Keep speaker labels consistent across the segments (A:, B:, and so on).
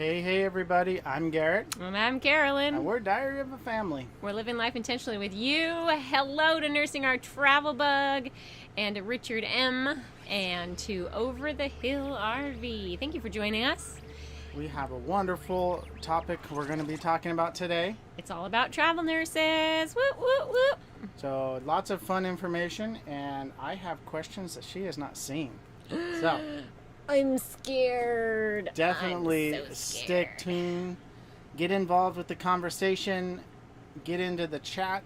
A: Hey everybody, I'm Garrett.
B: And I'm Carolyn.
A: And we're Diary of a Family.
B: We're living life intentionally with you. Hello to Nursing Our Travel Bug and to Richard M. and to Over the Hill RV. Thank you for joining us.
A: We have a wonderful topic we're going to be talking about today.
B: It's all about travel nurses. Whoop, whoop, whoop.
A: So lots of fun information, and I have questions that she has not seen. So
B: I'm scared.
A: definitely
B: I'm so
A: stick
B: scared.
A: tuned, get involved with the conversation, get into the chat,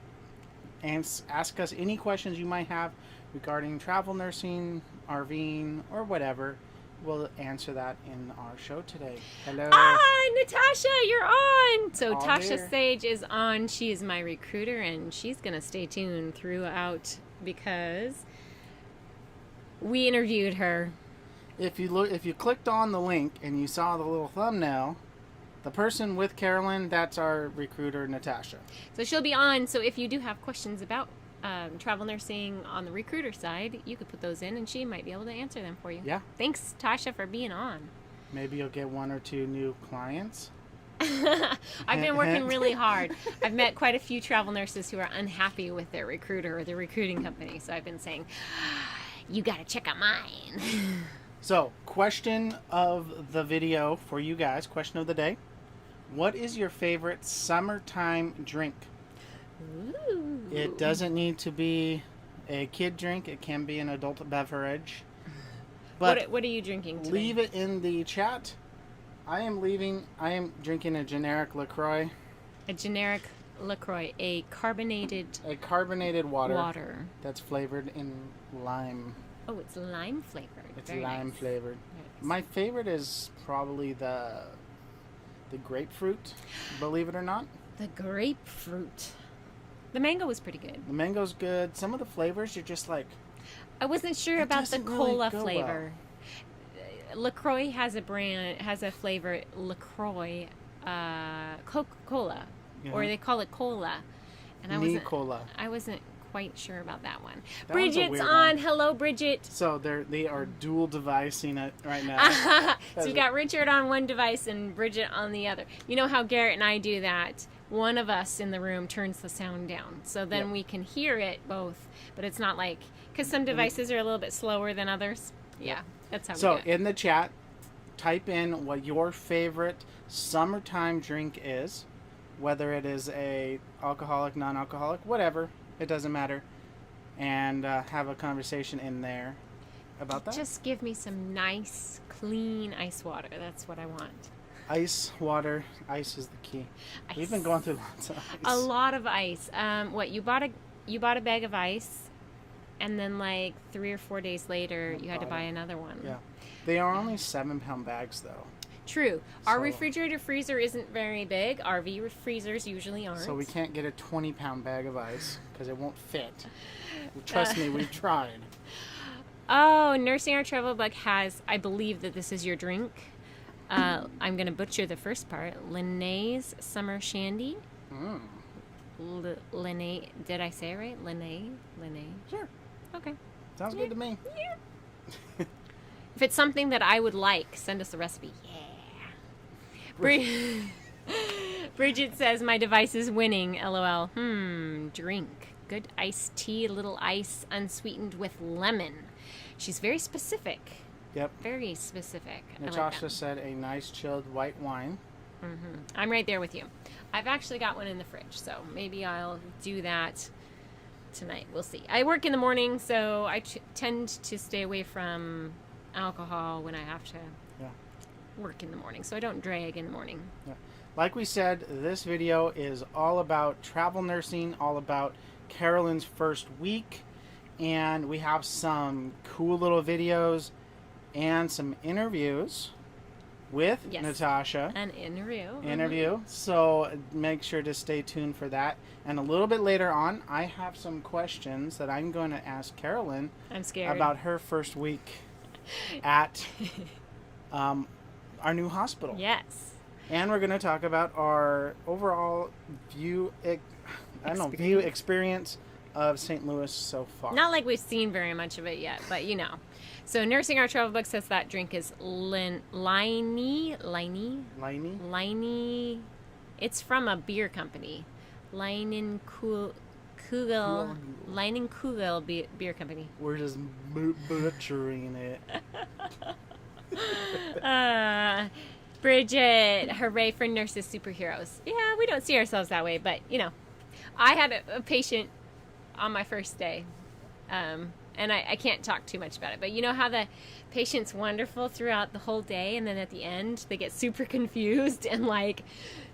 A: and ask us any questions you might have regarding travel nursing, RVing, or whatever. We'll answer that in our show today. Hello.
B: Hi, Natasha, you're on. So
A: All
B: Tasha
A: here.
B: Sage is on. She is my recruiter, and she's going to stay tuned throughout because we interviewed her.
A: If you clicked on the link and you saw the little thumbnail, the person with Carolyn, that's our recruiter, Natasha.
B: So she'll be on. So if you do have questions about travel nursing on the recruiter side, you could put those in and she might be able to answer them for you.
A: Yeah.
B: Thanks, Tasha, for being on.
A: Maybe you'll get one or two new clients.
B: I've been working really hard. I've met quite a few travel nurses who are unhappy with their recruiter or their recruiting company. So I've been saying, you got to check out mine.
A: So, question of the video for you guys, question of the day. What is your favorite summertime drink?
B: Ooh.
A: It doesn't need to be a kid drink. It can be an adult beverage. But
B: What are you drinking today?
A: leave it in the chat. I am drinking a generic LaCroix.
B: A generic LaCroix, a carbonated
A: water that's flavored in lime.
B: Oh, it's lime flavored.
A: It's
B: Very
A: lime
B: nice.
A: flavored.
B: Nice.
A: My favorite is probably the grapefruit, believe it or not.
B: The grapefruit. The mango was pretty good.
A: The mango's good. Some of the flavors, you're just like...
B: I wasn't sure
A: It
B: about the
A: doesn't really
B: cola
A: go
B: flavor. LaCroix has a flavor, LaCroix Coca-Cola, or
A: Mhm.
B: they call it cola. And
A: Nicola.
B: I wasn't quite sure about that one.
A: That one's a
B: Bridget's
A: weird
B: on.
A: one.
B: Hello, Bridget.
A: So they are dual devicing it right now.
B: So we got Richard on one device and Bridget on the other. You know how Garrett and I do that? One of us in the room turns the sound down, so then
A: Yep.
B: we can hear it both. But it's not like, because some devices are a little bit slower than others. Yeah, that's how we
A: So
B: do it.
A: in the chat, type in what your favorite summertime drink is, whether it is a alcoholic, non-alcoholic, whatever. It doesn't matter. And have a conversation in there about that.
B: Just give me some nice, clean ice water. That's what I want.
A: Ice, water. Ice is the key. We've been
B: Ice.
A: going through lots of ice.
B: A lot of ice. What you bought a bag of ice, and then like 3 or 4 days later, you had to buy another one.
A: Yeah. They are only 7-pound bags, though.
B: True. Our
A: So-
B: refrigerator freezer isn't very big. RV freezers usually aren't.
A: So we can't get a 20-pound bag of ice because it won't fit. Trust me, we've tried.
B: Oh, Nursing Our Travel Bug has, I believe that this is your drink. I'm going to butcher the first part. Linnaeus Summer Shandy.
A: Mm.
B: Linnae, did I say it right? Linnae?
A: Sure.
B: Okay.
A: Sounds good to me.
B: If it's something that I would like, send us the recipe. Yeah. Bridget says, my device is winning, LOL. Drink. Good iced tea, a little ice, unsweetened with lemon. She's very specific.
A: Yep.
B: Very specific. I like
A: Natasha
B: that.
A: said a nice chilled white wine.
B: I'm right there with you. I've actually got one in the fridge, so maybe I'll do that tonight. We'll see. I work in the morning, so I tend to stay away from alcohol when I have to work in the morning, so I don't drag in the morning.
A: Yeah. Like we said, this video is all about travel nursing, all about Carolyn's first week, and we have some cool little videos and some interviews with Natasha.
B: An interview.
A: Interview. So make sure to stay tuned for that. And a little bit later on, I have some questions that I'm going to ask Carolyn
B: I'm scared.
A: about her first week at our new hospital.
B: Yes.
A: And we're going to talk about our overall view experience of St. Louis so far.
B: Not like we've seen very much of it yet, but you know. So Nursing Our Travel Book says that drink is Liney. It's from a beer company. Leinenkugel Beer Company.
A: We're just butchering it.
B: Bridget, hooray for nurses superheroes. Yeah, we don't see ourselves that way, but you know, I had a patient on my first day, and I can't talk too much about it, but you know how the patient's wonderful throughout the whole day, and then at the end they get super confused and like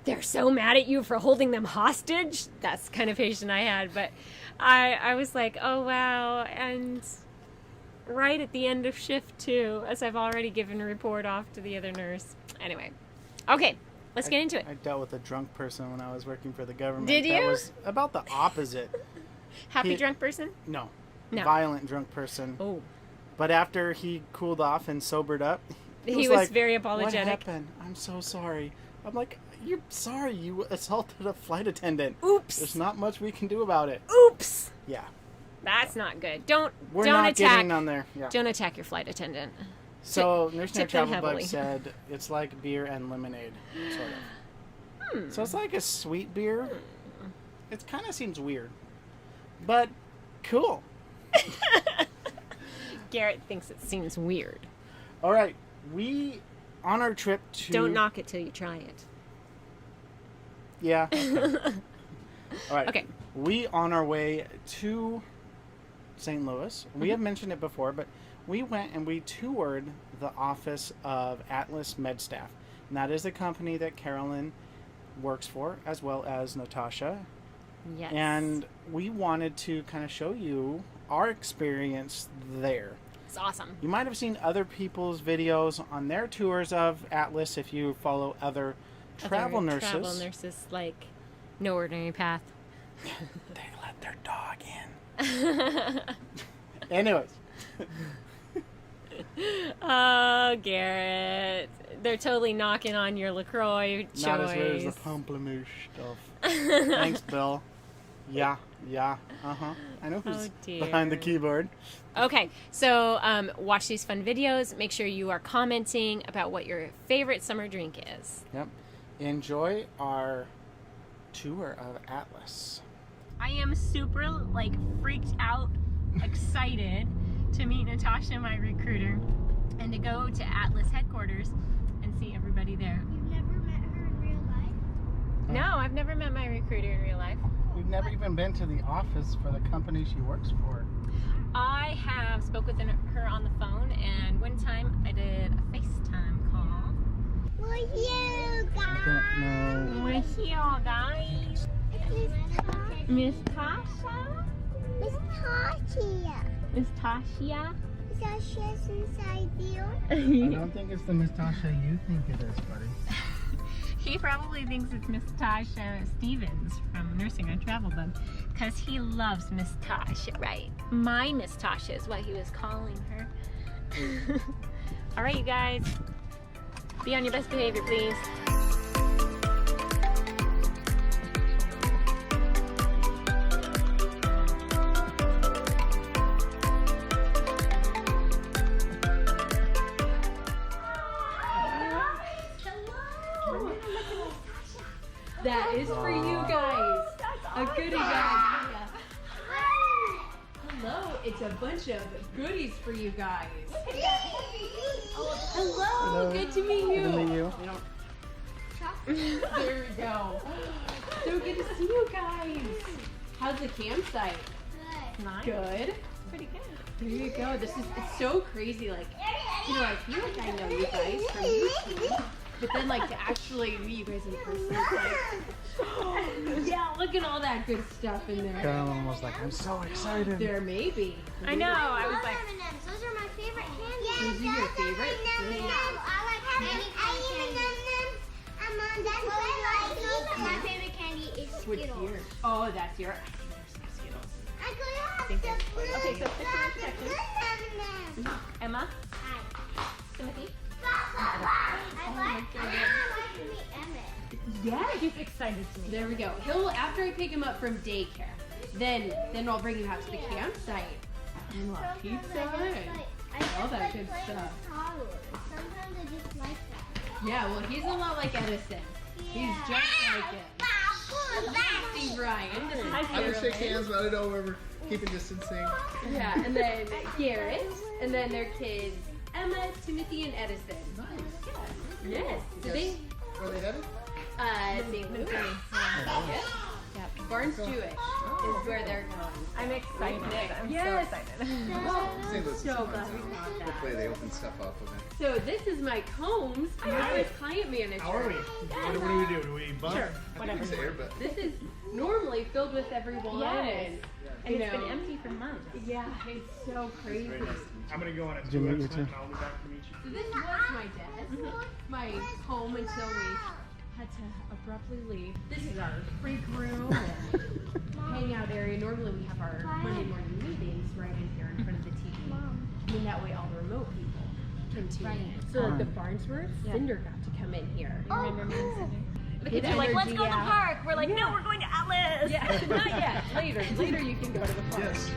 B: they're so mad at you for holding them hostage? That's the kind of patient I had, but I was like, oh wow, and right at the end of shift 2, as I've already given a report off to the other nurse. Anyway, okay, let's get into it.
A: I dealt with a drunk person when I was working for the government.
B: Did you?
A: That was about the opposite.
B: Happy drunk person?
A: No.
B: No.
A: Violent drunk person.
B: Oh.
A: But after he cooled off and sobered up,
B: he was
A: like,
B: very apologetic.
A: What happened? I'm so sorry. I'm like, you're sorry. You assaulted a flight attendant.
B: Oops.
A: There's not much we can do about it.
B: Oops.
A: Yeah.
B: That's not good. Don't
A: not
B: attack.
A: getting on there. Yeah.
B: Don't attack your flight attendant.
A: So Nursing Our
B: tip them
A: Travel Book
B: heavily.
A: said it's like beer and lemonade, sort of. So it's like a sweet beer. It kind of seems weird, but cool.
B: Garrett thinks it seems weird.
A: All right, we on our trip to.
B: Don't knock it till you try it.
A: Yeah. Okay. All right.
B: Okay.
A: We on our way to St. Louis. We have mentioned it before, but we went and we toured the office of Atlas Medstaff, and that is the company that Carolyn works for, as well as Natasha.
B: Yes.
A: And we wanted to kind of show you our experience there.
B: It's awesome.
A: You might have seen other people's videos on their tours of Atlas if you follow other travel nurses.
B: Travel nurses like No Ordinary Path.
A: They let their dog in. Anyways.
B: Oh, Garrett. They're totally knocking on your LaCroix choice.
A: Not as weird as the pamplemousse stuff. Thanks, Bill. Yeah. I know who's behind the keyboard.
B: Okay, so watch these fun videos. Make sure you are commenting about what your favorite summer drink is.
A: Yep. Enjoy our tour of Atlas.
B: I am super, like, freaked out, excited to meet Natasha, my recruiter, and to go to Atlas headquarters and see everybody there.
C: You've never met her in real life?
B: No, I've never met my recruiter in real life.
A: We've never even been to the office for the company she works for.
B: I have spoke with her on the phone, and one time I did a FaceTime call.
C: Well, you guys.
A: I don't know.
B: We're here, guys. Miss Tasha?
C: Miss Tasha.
B: Miss Tasha?
C: Tasha's inside you.
A: I don't think it's the Miss Tasha you think it is, buddy.
B: He probably thinks it's Miss Tasha Stevens from Nursing Our Travel Book, because he loves Miss Tasha, right? My Miss Tasha is what he was calling her. All right, you guys. Be on your best behavior, please.
D: That is for you guys. A goodie bag. Hello, it's a bunch of goodies for you guys. Hello, good to meet you.
A: Good to meet you.
D: There we go. So good to see you guys. How's the campsite?
B: Nice.
D: Good.
B: Pretty good.
D: There you go. It's so crazy. Like, you know, I feel like I know you guys from YouTube. But then, like, to actually meet you guys in person, it's like, yeah, look at all that good stuff in there.
A: Carolyn was like, I'm so excited.
D: There may be.
B: I know. I was like,
C: M&Ms. Those are my favorite candies.
D: Those are your favorite?
C: I like my favorite candy is
D: What's
C: Skittles.
D: yours? Oh, that's your Skittles.
C: I could
B: Think
C: have
B: that's-
C: some
B: okay, so picture in section.
C: M&Ms.
B: Emma,
C: Hi.
B: Timothy.
C: I like to meet Emmett.
D: Yeah.
B: He's excited to meet.
D: There we go. After I pick him up from daycare, then I'll bring him out to the campsite. And we'll have pizza.
C: I
D: All that good
C: play
D: stuff.
C: with Tyler. Sometimes I just like that.
D: Yeah, well, he's a lot like Edison. He's just like it. Steve Ryan. This is
E: I would shake
D: Carolyn.
E: hands, but I know we're keeping distancing.
D: Yeah, and then Garrett, and then their kids, Emma, Timothy, and Edison.
E: Nice.
D: Yes. So they,
E: Where are they headed?
D: St. Louis. Yeah. Barnes Jewish is where they're going.
B: I'm excited. I'm
D: Yes.
B: so excited.
E: St. Louis is
D: So
E: fun.
D: glad we caught that.
E: Hopefully they open stuff up again.
D: So this is Mike Holmes, my client manager.
F: How are we? What do we do? Do we bump?
B: Sure.
E: I think it's air, but
D: This is normally filled with everyone.
B: Yes.
D: And
B: And it's been empty for months.
D: Yeah, it's so crazy.
F: I'm gonna go on a
A: Did you meet
F: 2X
A: you
F: hunt
A: too?
F: and I'll be back to meet you.
D: So this was my desk, my home until we had to abruptly leave. This is our freak room and hangout area. Normally we have our Monday morning meetings right in here in front of the TV. And that way all the remote people can tune in. So like the Farnsworth, Cinder got to come in here.
B: You remember me and Cinder? The
D: Get
B: kids are like, let's
D: energy
B: go to the
D: out.
B: park. We're like, no, we're going to Atlas.
D: Yeah, not yet. Later. Later you can go to the park.
E: yes.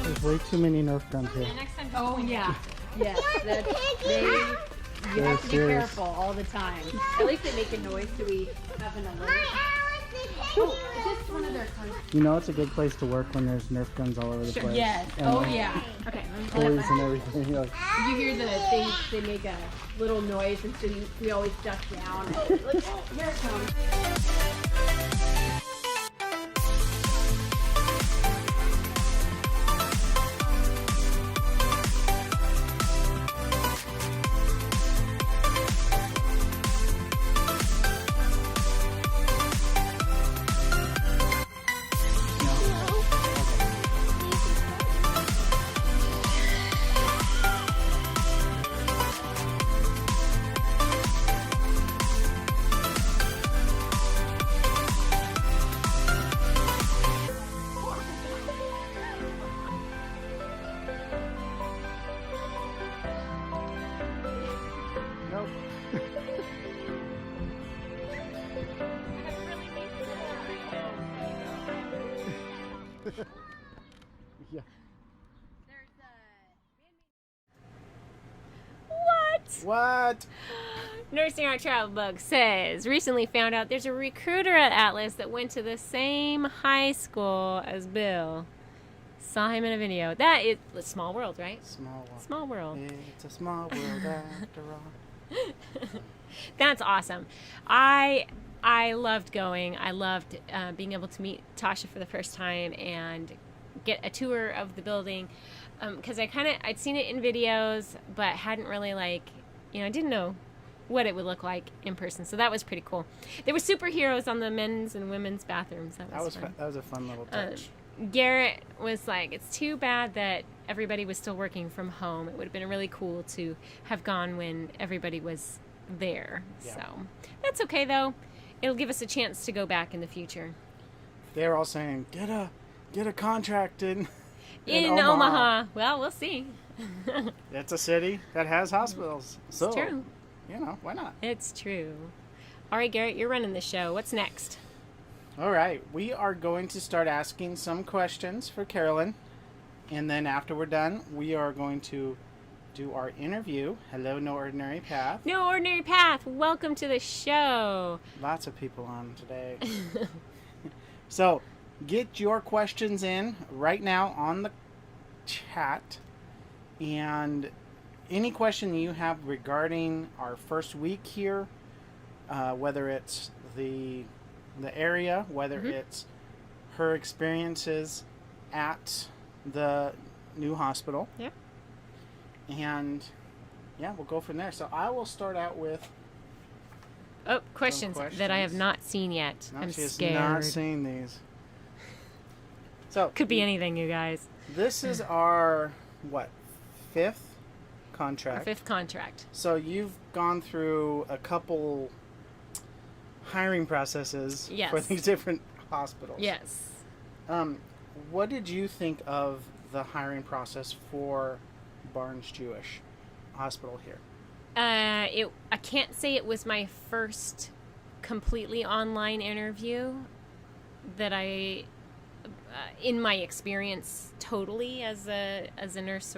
A: There's way too many Nerf guns here.
B: Next time,
D: Oh yeah. Yes. That's they you
A: They're
D: have to be
A: serious.
D: careful all the time. At least they make a noise so we have an alert. Oh, is this one of their cars?
A: You know it's a good place to work when there's Nerf guns all over the place.
D: Yes.
A: And,
D: Oh
A: like,
D: yeah.
B: Okay.
A: toys and everything. You're like,
D: You hear they make a little noise and so we always duck down. And, like, oh, here it comes.
A: nope. Yeah.
B: What?
A: What?
B: Nursing Our Travel Bug says, recently found out there's a recruiter at Atlas that went to the same high school as Bill. Saw him in a video. That is a small world, right?
A: Small world.
B: Small world.
A: It's a small world after all.
B: That's awesome. I loved going. I loved being able to meet Tasha for the first time and get a tour of the building, because I'd seen it in videos but hadn't really I didn't know what it would look like in person. So that was pretty cool. There were superheroes on the men's and women's bathrooms. That was fun.
A: That was a fun little touch.
B: Garrett was like, it's too bad that everybody was still working from home. It would have been really cool to have gone when everybody was there.
A: Yeah.
B: So that's okay though. It'll give us a chance to go back in the future.
A: They were all saying, get a contract in
B: Omaha. Well, we'll see.
A: It's a city that has hospitals. So,
B: It's true.
A: Why not?
B: It's true. All right, Garrett, you're running the show. What's next?
A: All right, we are going to start asking some questions for Carolyn. And then after we're done, we are going to do our interview. Hello, No Ordinary Path.
B: No Ordinary Path. Welcome to the show.
A: Lots of people on today. So, get your questions in right now on the chat. And any question you have regarding our first week here, whether it's the area, whether it's her experiences at the new hospital.
B: Yep.
A: And yeah, we'll go from there. So I will start out with
B: Oh, questions that I have
A: questions.
B: not seen yet.
A: No,
B: I'm
A: she's
B: scared.
A: not seeing these. So
B: Could be anything, you guys.
A: this is our fifth
B: Our
A: contract.
B: 5th contract.
A: So you've gone through a couple hiring processes
B: Yes.
A: for these different hospitals.
B: Yes.
A: What did you think of the hiring process for Barnes Jewish Hospital here?
B: I can't say it was my first completely online interview that I, in my experience, totally as a nurse,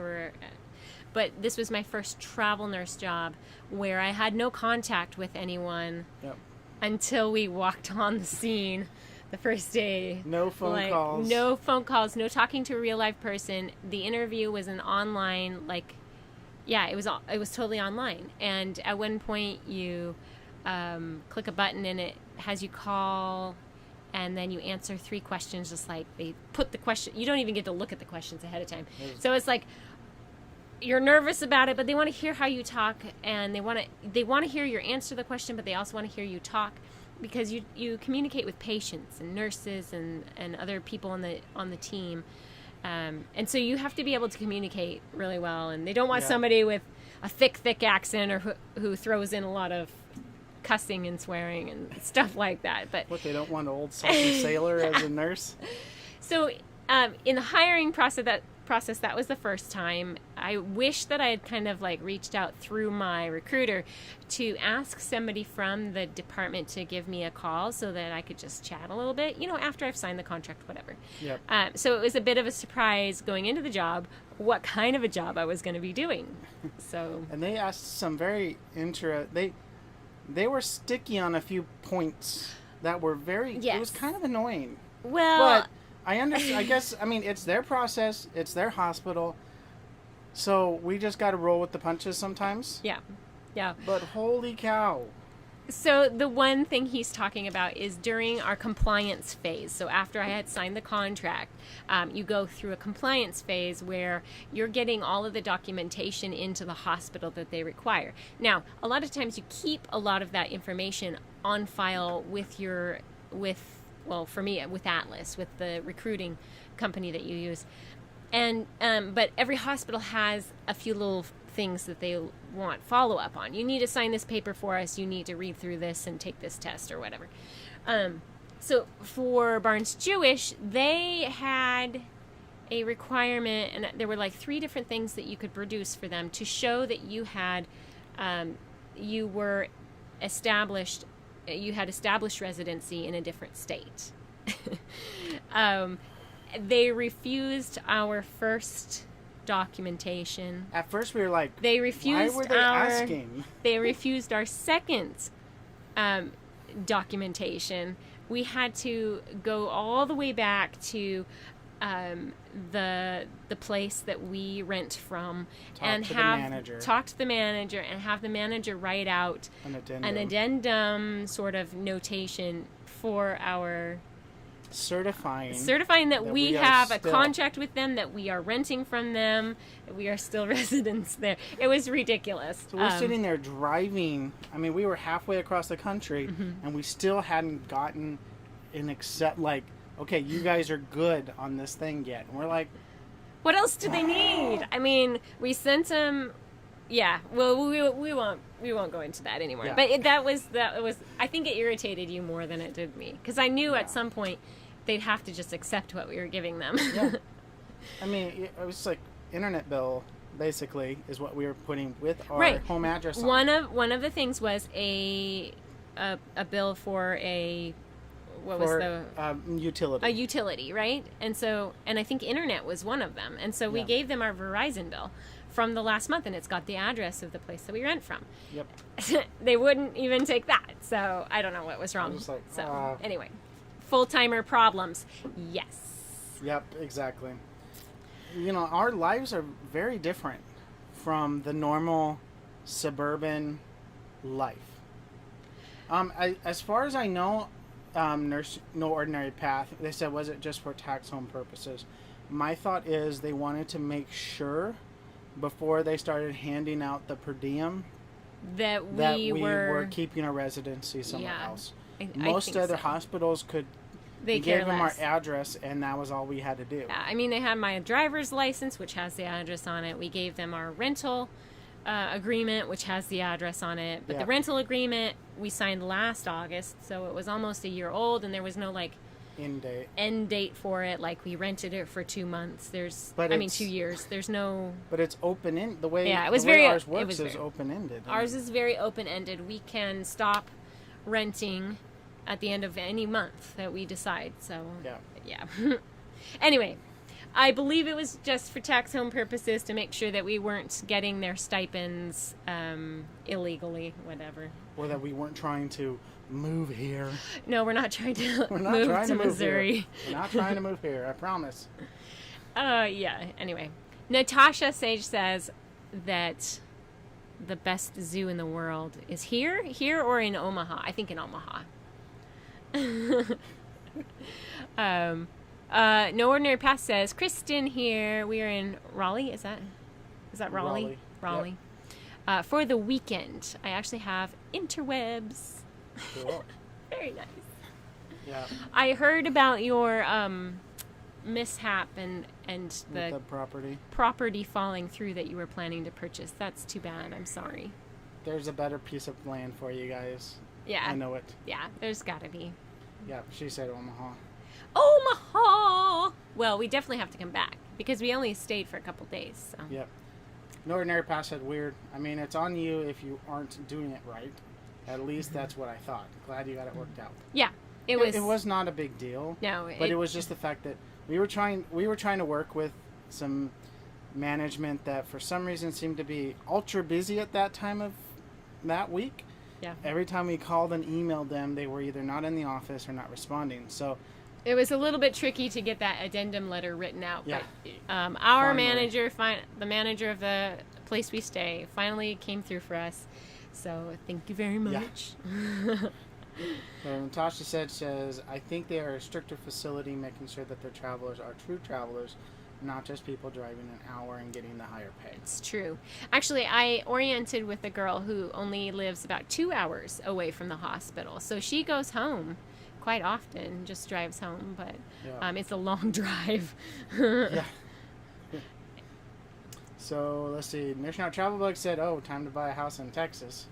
B: but this was my first travel nurse job where I had no contact with anyone
A: Yep.
B: until we walked on the scene the first day.
A: No phone calls.
B: No phone calls, no talking to a real live person. The interview was an online, it was totally online. And at one point you click a button and it has you call, and then you answer 3 questions, just like they put the question. You don't even get to look at the questions ahead of time. So it's like you're nervous about it, but they want to hear how you talk, and they want to hear your answer to the question, but they also want to hear you talk, because you communicate with patients and nurses and other people on the team, and so you have to be able to communicate really well. And they don't want somebody with a thick accent or who throws in a lot of cussing and swearing and stuff like that. But
A: What, they don't want an old salty sailor as a nurse?
B: so in the hiring process, that was the first time. I wish that I had kind of reached out through my recruiter to ask somebody from the department to give me a call so that I could just chat a little bit, after I've signed the contract, whatever.
A: Yep.
B: So it was a bit of a surprise going into the job what kind of a job I was going to be doing. So
A: And they asked some very they were sticky on a few points that were very.
B: Yes.
A: It was kind of annoying.
B: well.
A: But I understand. I guess, it's their process. It's their hospital. So we just got to roll with the punches sometimes.
B: Yeah.
A: But holy cow.
B: So the one thing he's talking about is during our compliance phase. So after I had signed the contract, you go through a compliance phase where you're getting all of the documentation into the hospital that they require. Now, a lot of times you keep a lot of that information on file with for me, with Atlas, with the recruiting company that you use. And but every hospital has a few little things that they want follow-up on. You need to sign this paper for us. You need to read through this and take this test or whatever. So for Barnes Jewish, they had a requirement, and there were 3 different things that you could produce for them to show that you had established residency in a different state. They refused our first documentation.
A: At first we were like,
B: They refused
A: why were they asking?
B: They refused our second documentation. We had to go all the way back to the place that we rent from
A: Talk to the manager.
B: talk to the manager and have the manager write out an addendum sort of notation for our certifying that we have a contract with them, that we are renting from them, that we are still residents there. It was ridiculous.
A: So we're sitting there driving. We were halfway across the country, and we still hadn't gotten an accept, okay, you guys are good on this thing yet. And we're like,
B: what else do they need? We sent them. Yeah, well, we won't go into that anymore.
A: Yeah.
B: But that was. I think it irritated you more than it did me, because I knew at some point they'd have to just accept what we were giving them.
A: Yeah. It was internet bill basically is what we were putting with our home address on.
B: One of the things was a bill for
A: utility.
B: A utility, right? And I think internet was one of them. And so we gave them our Verizon bill from the last month, and it's got the address of the place that we rent from.
A: Yep.
B: They wouldn't even take that. So I don't know what was wrong. Anyway, full-timer problems. Yes.
A: Yep, exactly. Our lives are very different from the normal suburban life. As far as I know, Nurse No Ordinary Path, they said, was it just for tax home purposes? My thought is they wanted to make sure before they started handing out the per diem
B: that
A: that
B: we
A: we
B: were
A: were keeping a residency somewhere
B: Yeah,
A: else.
B: I
A: Most
B: think
A: other
B: so.
A: hospitals could
B: They
A: give
B: care
A: them
B: less.
A: our address, and that was all we had to do.
B: Yeah, I mean, they had my driver's license, which has the address on it. We gave them our rental agreement, which has the address on it. But
A: Yeah.
B: the rental agreement we signed last August, so it was almost a year old, and there was no like
A: In date.
B: end date for it. Like we rented it for 2 months.
A: But
B: 2 years. There's no.
A: But it's open in the way.
B: Yeah, it was
A: the way
B: very-
A: ours
B: it
A: works
B: was
A: is
B: very-
A: open ended.
B: Ours is very open ended. We can stop renting at the end of any month that we decide. So
A: Yeah.
B: Anyway, I believe it was just for tax home purposes to make sure that we weren't getting their stipends illegally, whatever.
A: Or that we weren't trying to move here.
B: No, we're not trying to
A: We're not
B: move
A: trying
B: to
A: to move
B: Missouri.
A: here. We're not trying to move here. I promise.
B: Yeah. Anyway, Natasha Sage says that the best zoo in the world is here or in Omaha. I think in Omaha. No Ordinary Path says, Kristen here. We are in Raleigh. Is that Raleigh?
A: Raleigh.
B: For the weekend. I actually have interwebs.
A: Cool.
B: Very nice.
A: Yeah.
B: I heard about your mishap and
A: With
B: the
A: the property.
B: property falling through that you were planning to purchase. That's too bad. I'm sorry.
A: There's a better piece of land for you guys.
B: Yeah.
A: I know it.
B: Yeah, there's got to be.
A: Yeah, she said Omaha.
B: Omaha! Well, we definitely have to come back because we only stayed for a couple days. So.
A: Yep. No Ordinary Path said weird. I mean, it's on you if you aren't doing it right. At least that's what I thought. Glad you got it worked out.
B: Yeah, it was
A: not a big deal.
B: No,
A: But it was just the fact that we were trying to work with some management that for some reason seemed to be ultra busy at that time of that week.
B: Yeah.
A: Every time we called and emailed them, they were either not in the office or not responding. So
B: It was a little bit tricky to get that addendum letter written out.
A: Yeah.
B: But our
A: Finally.
B: manager, the manager of the place we stay, finally came through for us. So thank you very much.
A: So Natasha says, I think they are a stricter facility, making sure that their travelers are true travelers, not just people driving an hour and getting the higher pay.
B: It's true. Actually, I oriented with a girl who only lives about 2 hours away from the hospital. So she goes home quite often, just drives home, but
A: Yeah.
B: it's a long drive.
A: Yeah. So let's see. National Travel Bug said, "Oh, time to buy a house in Texas."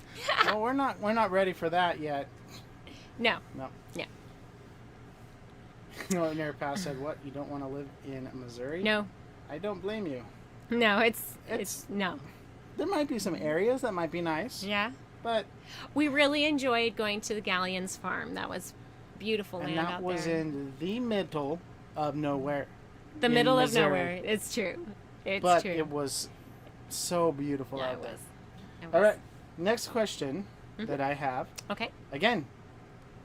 A: Well, we're not ready for that yet.
B: No.
A: No.
B: Yeah.
A: No, Ordinary Path said, "What? You don't want to live in Missouri?"
B: No.
A: I don't blame you.
B: No, it's no.
A: There might be some areas that might be nice,
B: Yeah.
A: but
B: We really enjoyed going to the Galleons farm. That was beautiful
A: and
B: land
A: that
B: out
A: was
B: there.
A: in the middle of nowhere.
B: The
A: in
B: middle of
A: Missouri.
B: nowhere. It's true. It's
A: But
B: true.
A: it was so beautiful
B: Yeah,
A: out
B: it
A: there.
B: was. It
A: All
B: was.
A: right. Next question that I have.
B: Okay.
A: Again,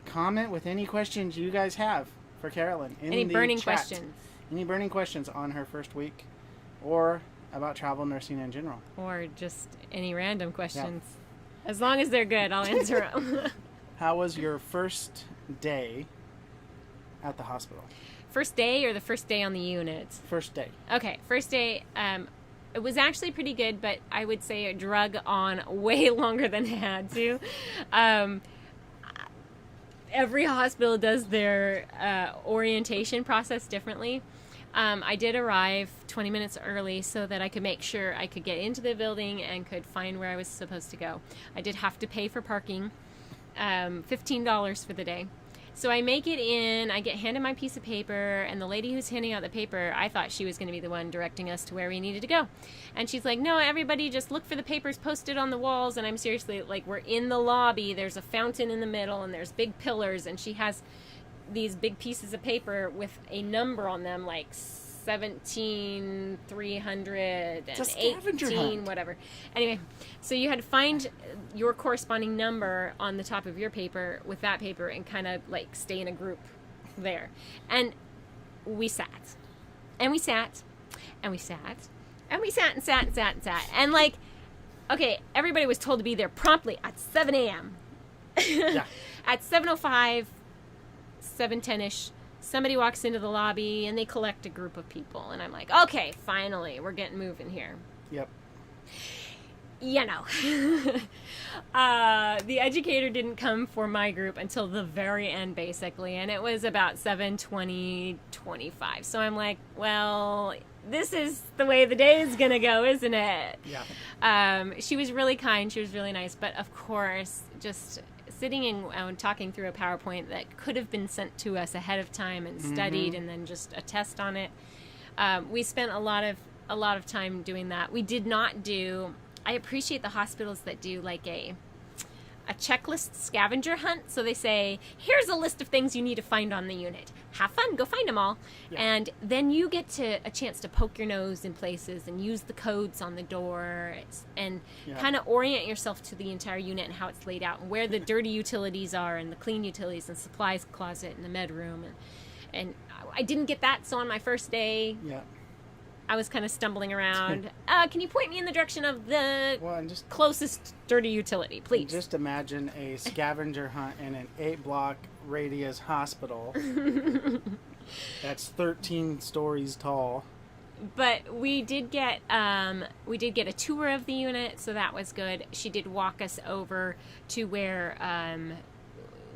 A: comment with any questions you guys have for Carolyn. In
B: Any
A: the
B: burning
A: chat.
B: questions?
A: Any burning questions on her first week or about travel nursing in general?
B: Or just any random questions. As long as they're good, I'll answer them.
A: How was your first day at the hospital?
B: First day or the first day on the unit?
A: First day.
B: Okay, first day, it was actually pretty good, but I would say it drug on way longer than it had to. Every hospital does their orientation process differently. I did arrive 20 minutes early so that I could make sure I could get into the building and could find where I was supposed to go. I did have to pay for parking, $15 for the day. So I make it in, I get handed my piece of paper, and the lady who's handing out the paper, I thought she was going to be the one directing us to where we needed to go. And she's like, no, everybody just look for the papers posted on the walls. And I'm seriously, like, we're in the lobby, there's a fountain in the middle, and there's big pillars, and she has these big pieces of paper with a number on them, like 17,300
A: It's a scavenger
B: 18,
A: hunt.
B: whatever. Anyway, so you had to find your corresponding number on the top of your paper with that paper and kind of like stay in a group there. And we sat. And we sat. And we sat. And we sat and sat and sat and sat. And like, okay, everybody was told to be there promptly at 7 a.m.
A: Yeah.
B: At 7:05, 7:10ish, somebody walks into the lobby and they collect a group of people. And I'm like, okay, finally, we're getting moving here.
A: Yep.
B: you know. The educator didn't come for my group until the very end, basically, and it was about 7:20, 25. So I'm like, well, this is the way the day is gonna go, isn't it?
A: Yeah.
B: She was really kind. She was really nice, but of course, just sitting and talking through a PowerPoint that could have been sent to us ahead of time and studied, and then just a test on it. We spent a lot of time doing that. We did not do. I appreciate the hospitals that do like a checklist scavenger hunt. So they say, here's a list of things you need to find on the unit. Have fun, go find them all.
A: Yeah.
B: And then you get a chance to poke your nose in places and use the codes on the door and kind of orient yourself to the entire unit and how it's laid out and where the dirty utilities are and the clean utilities and supplies closet and the med room. And I didn't get that. So on my first day, I was kind of stumbling around. Can you point me in the direction of the closest dirty utility, please?
A: Just imagine a scavenger hunt in an 8-block radius hospital that's 13 stories tall.
B: But we did get a tour of the unit, so that was good. She did walk us over to where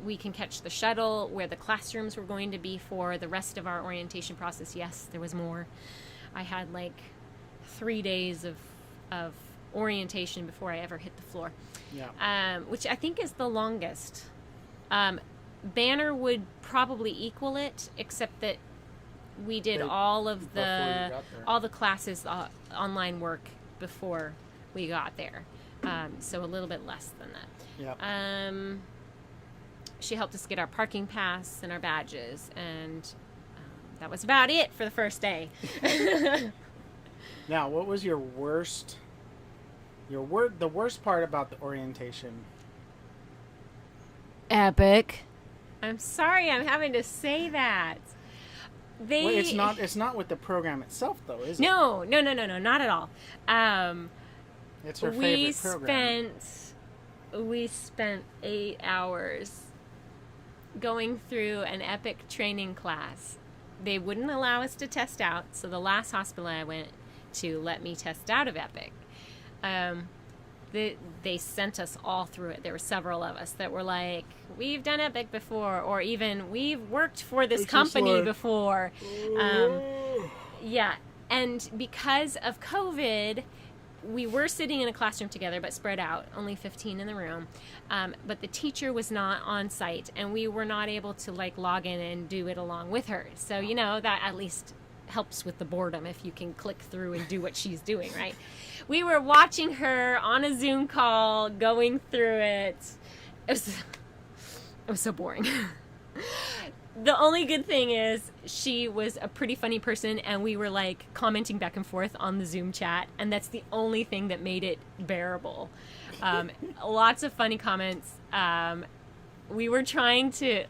B: we can catch the shuttle, where the classrooms were going to be for the rest of our orientation process. Yes, there was more. I had like 3 days of orientation before I ever hit the floor, which I think is the longest. Banner would probably equal it, except that we did all of the classes online work before we got there, so a little bit less than that. She helped us get our parking pass and our badges, and that was about it for the first day.
A: Now, what was the worst part about the orientation?
B: Epic. I'm sorry I'm having to say that.
A: Well, it's not with the program itself, though, is it?
B: No, not at all.
A: It's her favorite program.
B: We spent 8 hours going through an Epic training class. They wouldn't allow us to test out, so the last hospital I went to let me test out of Epic. They sent us all through it. There were several of us that were like, we've done Epic before, or even we've worked for this company before. And because of COVID, we were sitting in a classroom together, but spread out, only 15 in the room. But the teacher was not on site, and we were not able to log in and do it along with her. So, that at least helps with the boredom if you can click through and do what she's doing, right? We were watching her on a Zoom call, going through it. It was so boring. The only good thing is she was a pretty funny person, and we were commenting back and forth on the Zoom chat, and that's the only thing that made it bearable. Lots of funny comments. We were trying to,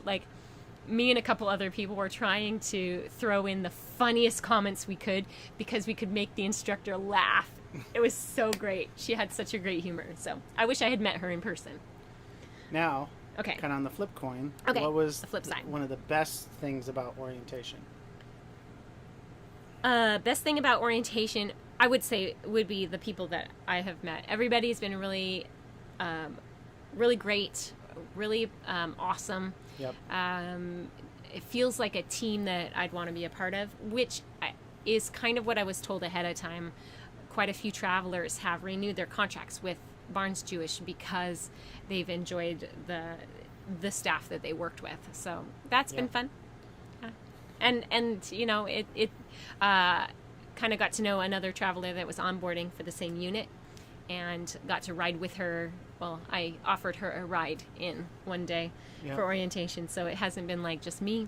B: me and a couple other people were trying to throw in the funniest comments we could because we could make the instructor laugh. It was so great. She had such a great humor. So I wish I had met her in person.
A: Now,
B: okay,
A: kind of on the flip coin,
B: what
A: was
B: the flip side?
A: One of the best things about orientation?
B: Best thing about orientation, I would say, would be the people that I have met. Everybody's been really, really great, really awesome.
A: Yep.
B: It feels like a team that I'd want to be a part of, which is kind of what I was told ahead of time. Quite a few travelers have renewed their contracts with Barnes Jewish because they've enjoyed the staff that they worked with. So that's been fun. And it kind of got to know another traveler that was onboarding for the same unit and got to ride with her. Well, I offered her a ride in one day for orientation, so it hasn't been just me.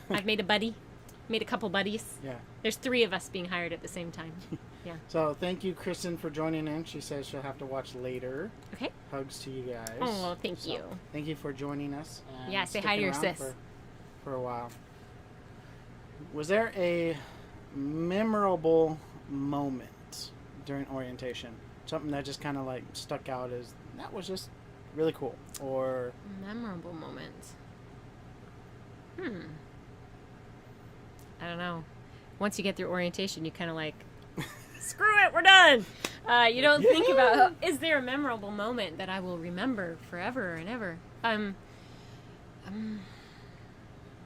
B: I've made a couple buddies. Yeah. There's 3 of us being hired at the same time. Yeah.
A: So thank you, Kristen, for joining in. She says she'll have to watch later.
B: Okay.
A: Hugs to you guys.
B: Oh, thank you.
A: Thank you for joining us.
B: Yeah, say hi to your sis.
A: For a while. Was there a memorable moment during orientation? Something that just kind of stuck out as, that was just really cool? Or
B: memorable moment. I don't know. Once you get through orientation, you kind of screw it, we're done. You don't think about, is there a memorable moment that I will remember forever and ever?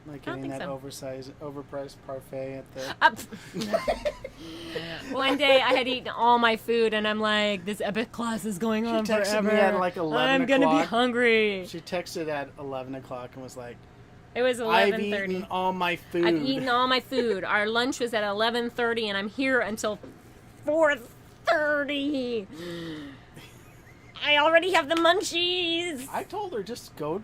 A: Like
B: I don't
A: getting
B: think
A: that
B: so.
A: overpriced parfait at the.
B: One day I had eaten all my food, and I'm like, this epic class is going on
A: texted
B: forever.
A: me at like 11
B: I'm gonna be
A: o'clock.
B: hungry.
A: She texted at 11 o'clock and was like,
B: It was
A: "I've
B: 11:30.
A: eaten all my food."
B: I've eaten all my food. Our lunch was at 11:30, and I'm here until 4:30. I already have the munchies.
A: I told her just go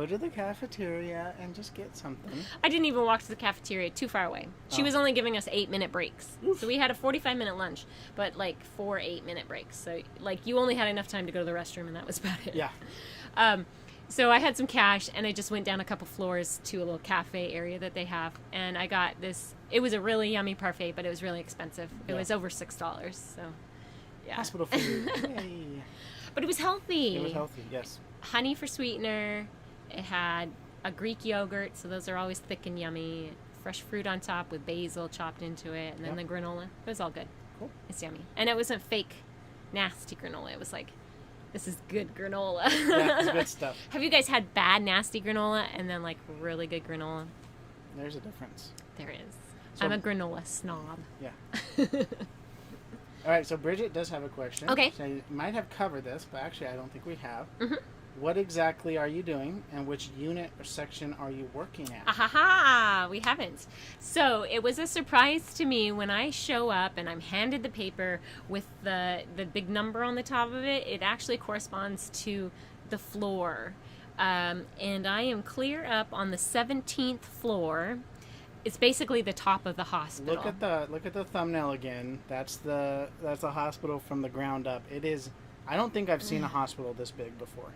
A: to the cafeteria and just get something.
B: I didn't even walk to the cafeteria, too far away. She was only giving us 8-minute breaks. So we had a 45-minute lunch, but like 4 8-minute breaks. So like you only had enough time to go to the restroom, and that was about it.
A: Yeah.
B: So I had some cash, and I just went down a couple floors to a little cafe area that they have, and I got this. It was a really yummy parfait, but it was really expensive. It was over $6. So yeah.
A: Hospital food. Yay.
B: But it was healthy.
A: It was healthy, yes.
B: Honey for sweetener. It had a Greek yogurt, so those are always thick and yummy. Fresh fruit on top with basil chopped into it, and then the granola. It was all good.
A: Cool.
B: It's yummy. And it wasn't fake, nasty granola. It was like, this is good granola.
A: Yeah, it's good stuff.
B: Have you guys had bad, nasty granola and then like really good granola?
A: There's a difference.
B: There is.
A: So-
B: I'm a granola snob.
A: Yeah. All right, so Bridget does have a question.
B: Okay.
A: She might have covered this, but actually I don't think we have.
B: Mhm.
A: What exactly are you doing, and which unit or section are you working at?
B: Ahaha, we haven't. So it was a surprise to me when I show up and I'm handed the paper with the big number on the top of it. It actually corresponds to the floor. And I am clear up on the 17th floor. It's basically the top of the hospital.
A: Look at the thumbnail again. That's the hospital from the ground up. It is. I don't think I've seen a hospital this big before.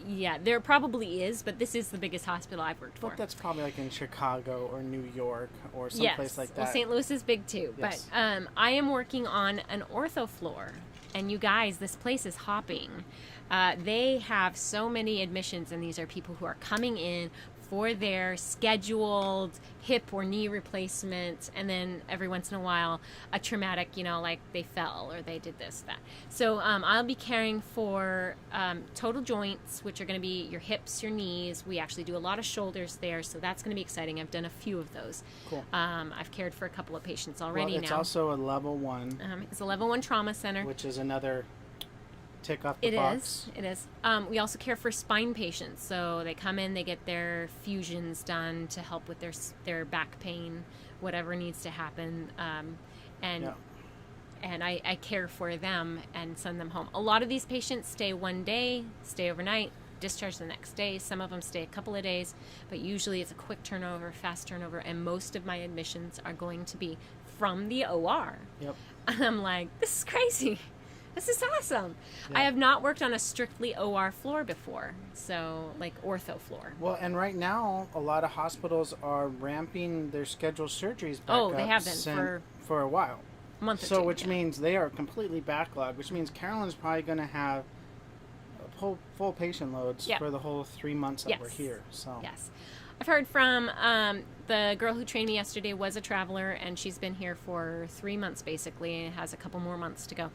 B: Yeah, there probably is, but this is the biggest hospital I've worked for.
A: But that's probably like in Chicago or New York or someplace like that.
B: Well, St. Louis is big too.
A: Yes.
B: But I am working on an ortho floor. And you guys, this place is hopping. They have so many admissions, and these are people who are coming in for their scheduled hip or knee replacement, and then every once in a while a traumatic, like they fell or they did this, that. So I'll be caring for total joints, which are going to be your hips, your knees. We actually do a lot of shoulders there, so that's going to be exciting. I've done a few of those.
A: Cool.
B: I've cared for a couple of patients already
A: Well, it's
B: now.
A: also a level 1,
B: It's a level 1 trauma center.
A: which is another tick off the
B: It
A: box.
B: is. We also care for spine patients. So they come in, they get their fusions done to help with their back pain, whatever needs to happen. And I care for them and send them home. A lot of these patients stay one day, stay overnight, discharge the next day. Some of them stay a couple of days, but usually it's a quick turnover, fast turnover, and most of my admissions are going to be from the OR.
A: Yep.
B: And I'm like, this is crazy. This is awesome.
A: Yeah.
B: I have not worked on a strictly OR floor before, so like ortho floor.
A: Well, and right now, a lot of hospitals are ramping their scheduled surgeries back
B: Oh,
A: up
B: they have been
A: for a while.
B: A month or
A: So,
B: two.
A: which
B: yeah.
A: means they are completely backlogged, which means Carolyn's probably going to have full patient loads
B: Yep.
A: for the whole 3 months that
B: Yes.
A: we're here. So,
B: Yes. I've heard from the girl who trained me yesterday was a traveler, and she's been here for 3 months basically, and has a couple more months to go.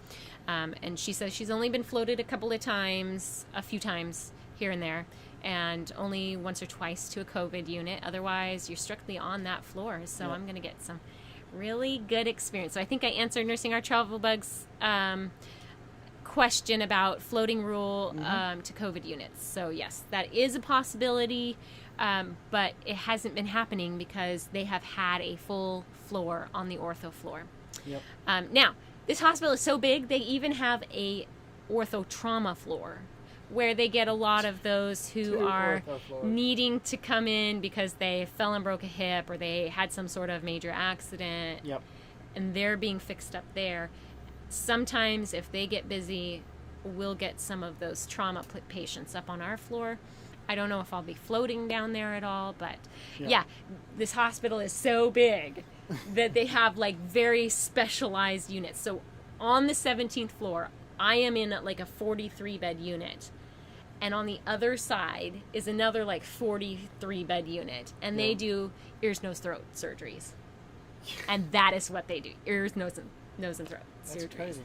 B: And she says she's only been floated a few times here and there, and only once or twice to a COVID unit. Otherwise, you're strictly on that floor. So I'm going to get some really good experience. So I think I answered Nursing Our Travel Bugs question about floating rule to COVID units. So yes, that is a possibility. But it hasn't been happening because they have had a full floor on the ortho floor.
A: Yep.
B: Now, this hospital is so big, they even have a ortho trauma floor where they get a lot of those who
A: 2
B: are
A: ortho floors.
B: needing to come in because they fell and broke a hip or they had some sort of major accident.
A: Yep.
B: And they're being fixed up there. Sometimes if they get busy, we'll get some of those trauma patients up on our floor. I don't know if I'll be floating down there at all, but yeah, this hospital is so big that they have like very specialized units. So on the 17th floor, I am in like a 43 bed unit. And on the other side is another like 43 bed unit. And they do ears, nose, throat surgeries. And that is what they do. Ears, nose, and throat.
A: That's
B: surgeries.
A: crazy.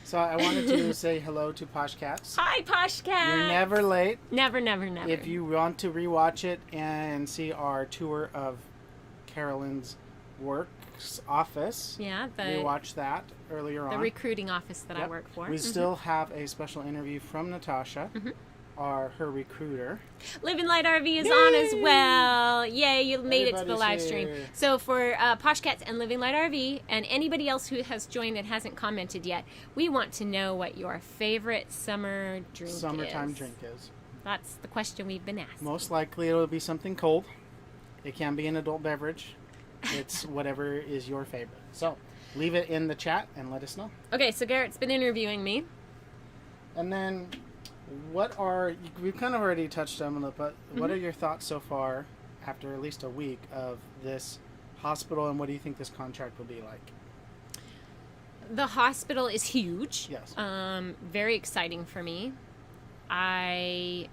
A: So I wanted to say hello to Posh Cats.
B: Hi, Posh Cat.
A: You're never late.
B: Never, never, never.
A: If you want to rewatch it and see our tour of Carolyn's works office,
B: Yeah,
A: we watched that earlier
B: the
A: on.
B: recruiting office that I
A: Yep.
B: work for.
A: We still have a special interview from Natasha, her recruiter.
B: Living Light RV is on as well. Yay, you made it to the
A: Everybody's
B: live stream.
A: here.
B: So for Posh Cats and Living Light RV and anybody else who has joined and hasn't commented yet, we want to know what your favorite summer drink
A: Summertime
B: is.
A: drink is.
B: That's the question we've been asked.
A: Most likely it'll be something cold. It can be an adult beverage. It's whatever is your favorite. So leave it in the chat and let us know.
B: Okay, so Garrett's been interviewing me.
A: And then we've kind of already touched on it, but what are your thoughts so far after at least a week of this hospital, and what do you think this contract will be like?
B: The hospital is huge.
A: Yes.
B: Very exciting for me. I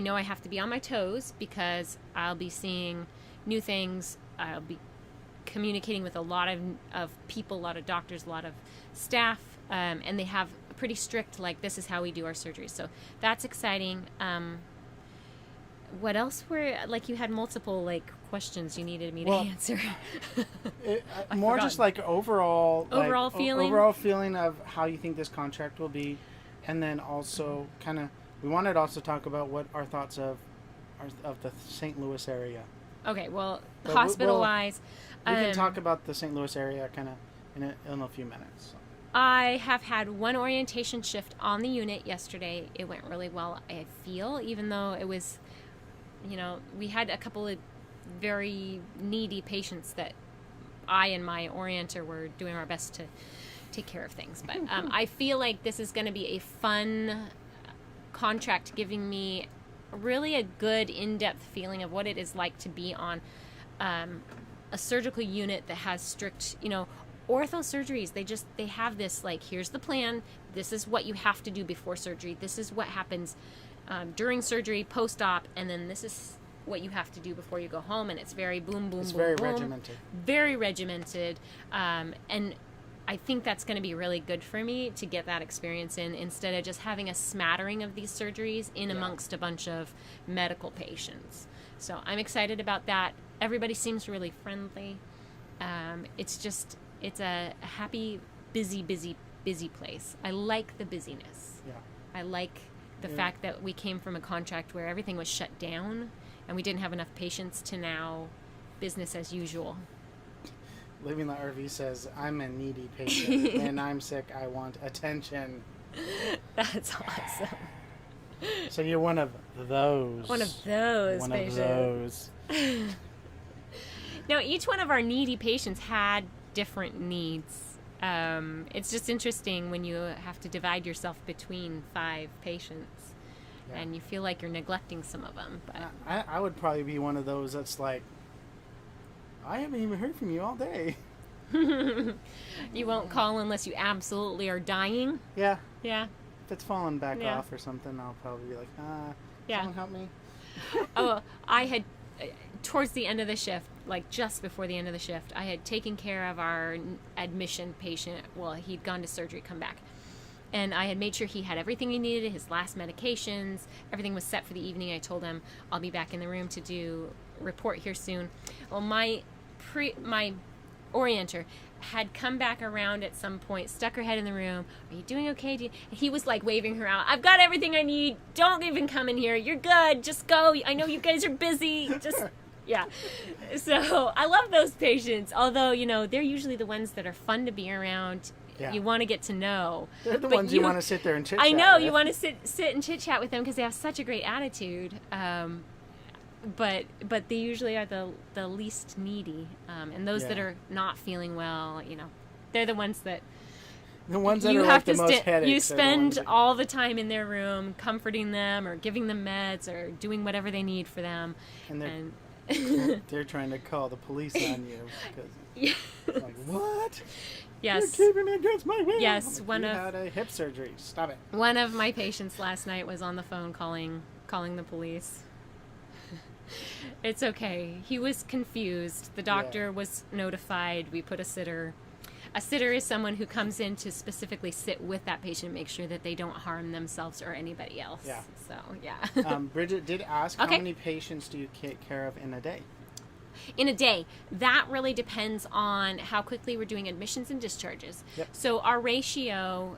B: know I have to be on my toes because I'll be seeing new things. I'll be communicating with a lot of people, a lot of doctors, a lot of staff, and they have a pretty strict, like, this is how we do our surgeries. So that's exciting. What else you had multiple, questions you needed me to answer.
A: More
B: forgot.
A: just like overall
B: Feeling?
A: overall feeling of how you think this contract will be, and then also we wanted to also talk about what our thoughts of the St. Louis area.
B: Okay, well,
A: But
B: hospital-wise...
A: We can talk about the St. Louis area in a few minutes. So.
B: I have had one orientation shift on the unit yesterday. It went really well, I feel, even though it was, we had a couple of very needy patients that I and my orienter were doing our best to take care of things. But I feel like this is going to be a fun contract, giving me really a good in-depth feeling of what it is like to be on a surgical unit that has strict, ortho surgeries. They have this, here's the plan. This is what you have to do before surgery. This is what happens during surgery, post-op, and then this is what you have to do before you go home. And it's very boom, boom,
A: It's
B: boom,
A: very
B: boom.
A: regimented.
B: Very regimented. And I think that's going to be really good for me to get that experience instead of just having a smattering of these surgeries amongst a bunch of medical patients. So I'm excited about that. Everybody seems really friendly. It's a happy, busy place. I like the busyness.
A: Yeah.
B: I like the fact that we came from a contract where everything was shut down and we didn't have enough patients to now business as usual.
A: Living the RV says, I'm a needy patient. When I'm sick, I want attention.
B: That's awesome.
A: So you're one of those.
B: One of those
A: One
B: patients.
A: of those.
B: Now, each one of our needy patients had different needs. It's just interesting when you have to divide yourself between 5 patients, and you feel like you're neglecting some of them. But
A: I would probably be one of those that's like, I haven't even heard from you all day.
B: you won't call unless you absolutely are dying.
A: Yeah.
B: Yeah.
A: If it's falling back
B: Yeah.
A: off or something, I'll probably be like,
B: Yeah.
A: someone help me.
B: Oh, I had, towards the end of the shift, just before the end of the shift, I had taken care of our admission patient. Well, he'd gone to surgery, come back. And I had made sure he had everything he needed, his last medications, everything was set for the evening. I told him I'll be back in the room to do report here soon. Well, my orienter had come back around at some point, stuck her head in the room. Are you doing okay? And he was waving her out. I've got everything I need. Don't even come in here. You're good. Just go. I know you guys are busy. Just, yeah. So I love those patients. Although, they're usually the ones that are fun to be around.
A: Yeah.
B: You want to get to know.
A: They're the
B: But
A: ones you want to sit there and chit-chat
B: I know.
A: with.
B: You want to sit and chit-chat with them because they have such a great attitude. But they usually are the least needy, and those that are not feeling well, they're the ones that
A: The ones that
B: you
A: are
B: have
A: the
B: to
A: most headaches.
B: you
A: are the
B: spend
A: ones that-
B: all the time in their room comforting them or giving them meds or doing whatever they need for them.
A: And they're trying to call the police on you.
B: Yeah.
A: Because, what?
B: Yes.
A: You're keeping me against my will.
B: Yes,
A: I'm
B: one
A: you
B: of-
A: had a hip surgery. Stop it.
B: One of my patients last night was on the phone calling the police. It's okay. He was confused. The doctor was notified. We put a sitter. A sitter is someone who comes in to specifically sit with that patient, make sure that they don't harm themselves or anybody else.
A: Yeah.
B: So, yeah.
A: Bridget did ask, how many patients do you take care of in a day?
B: In a day, that really depends on how quickly we're doing admissions and discharges.
A: Yep.
B: So our ratio,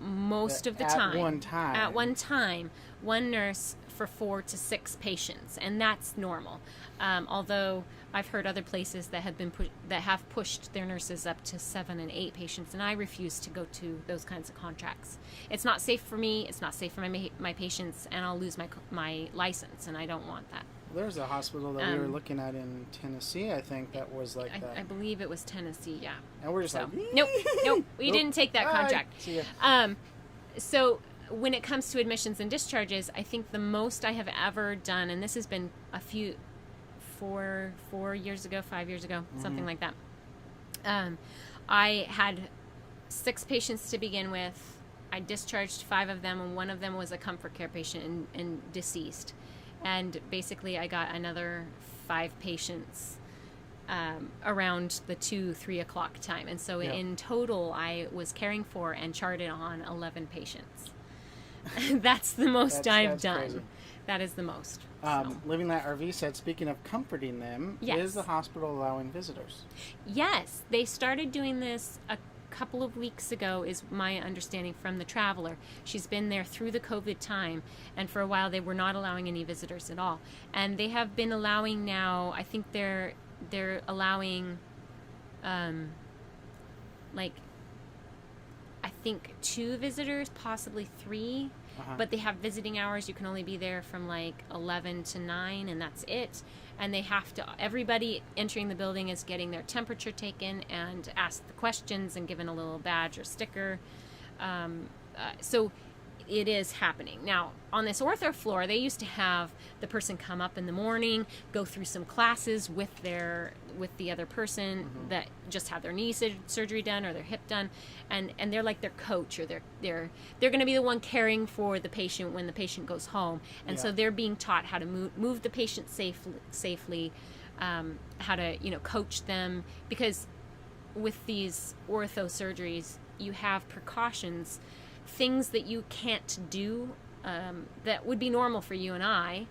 B: most of the time,
A: at one time,
B: one nurse for 4 to 6 patients, and that's normal. Although I've heard other places that have pushed their nurses up to 7 and 8 patients, and I refuse to go to those kinds of contracts. It's not safe for me. It's not safe for my patients, and I'll lose my license, and I don't want that.
A: There's a hospital that we were looking at in Tennessee, I think, that was like that.
B: I believe it was Tennessee, yeah.
A: And we're just like,
B: nope, we didn't take that contract.
A: See ya.
B: So when it comes to admissions and discharges, I think the most I have ever done, and this has been a few, 4 years ago, 5 years ago, something like that. I had 6 patients to begin with. I discharged 5 of them, and one of them was a comfort care patient and deceased. And basically I got another 5 patients around the 2-3 o'clock time. And so in total, I was caring for and charted on 11 patients. That's the most I've done.
A: Crazy.
B: That is the most.
A: Living That RV said, speaking of comforting them, is the hospital allowing visitors?
B: Yes, they started doing this a couple of weeks ago, is my understanding from the traveler. She's been there through the COVID time, and for a while they were not allowing any visitors at all. And they have been allowing now, I think they're allowing like I think 2 visitors, possibly 3. But they have visiting hours. You can only be there from like 11 to 9, and that's it. And they have to, everybody entering the building is getting their temperature taken and asked the questions and given a little badge or sticker. So it is happening. Now, on this ortho floor, they used to have the person come up in the morning, go through some classes with the other person that just had their knee surgery done or their hip done, and they're like their coach, or they're going to be the one caring for the patient when the patient goes home. And so they're being taught how to move the patient safely, how to coach them, because with these ortho surgeries you have precautions, things that you can't do that would be normal for you and I,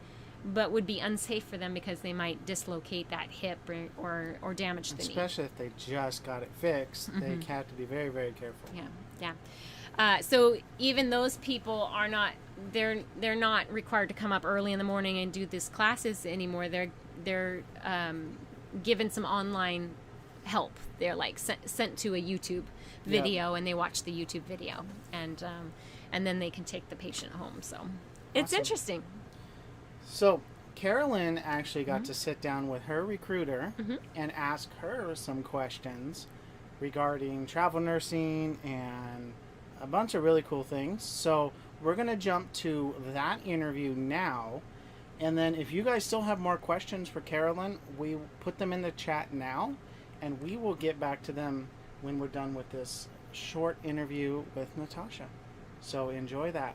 B: but would be unsafe for them because they might dislocate that hip or damage the knee.
A: Especially if they just got it fixed, they have to be very, very careful.
B: Yeah. So even those people are not, they're not required to come up early in the morning and do these classes anymore. They're given some online help. They're like sent to a YouTube video, and they watch the YouTube video, and then they can take the patient home. So it's interesting.
A: So Carolyn actually got to sit down with her recruiter and ask her some questions regarding travel nursing and a bunch of really cool things. So we're going to jump to that interview now. And then if you guys still have more questions for Carolyn, we put them in the chat now, and we will get back to them when we're done with this short interview with Natasha. So enjoy that.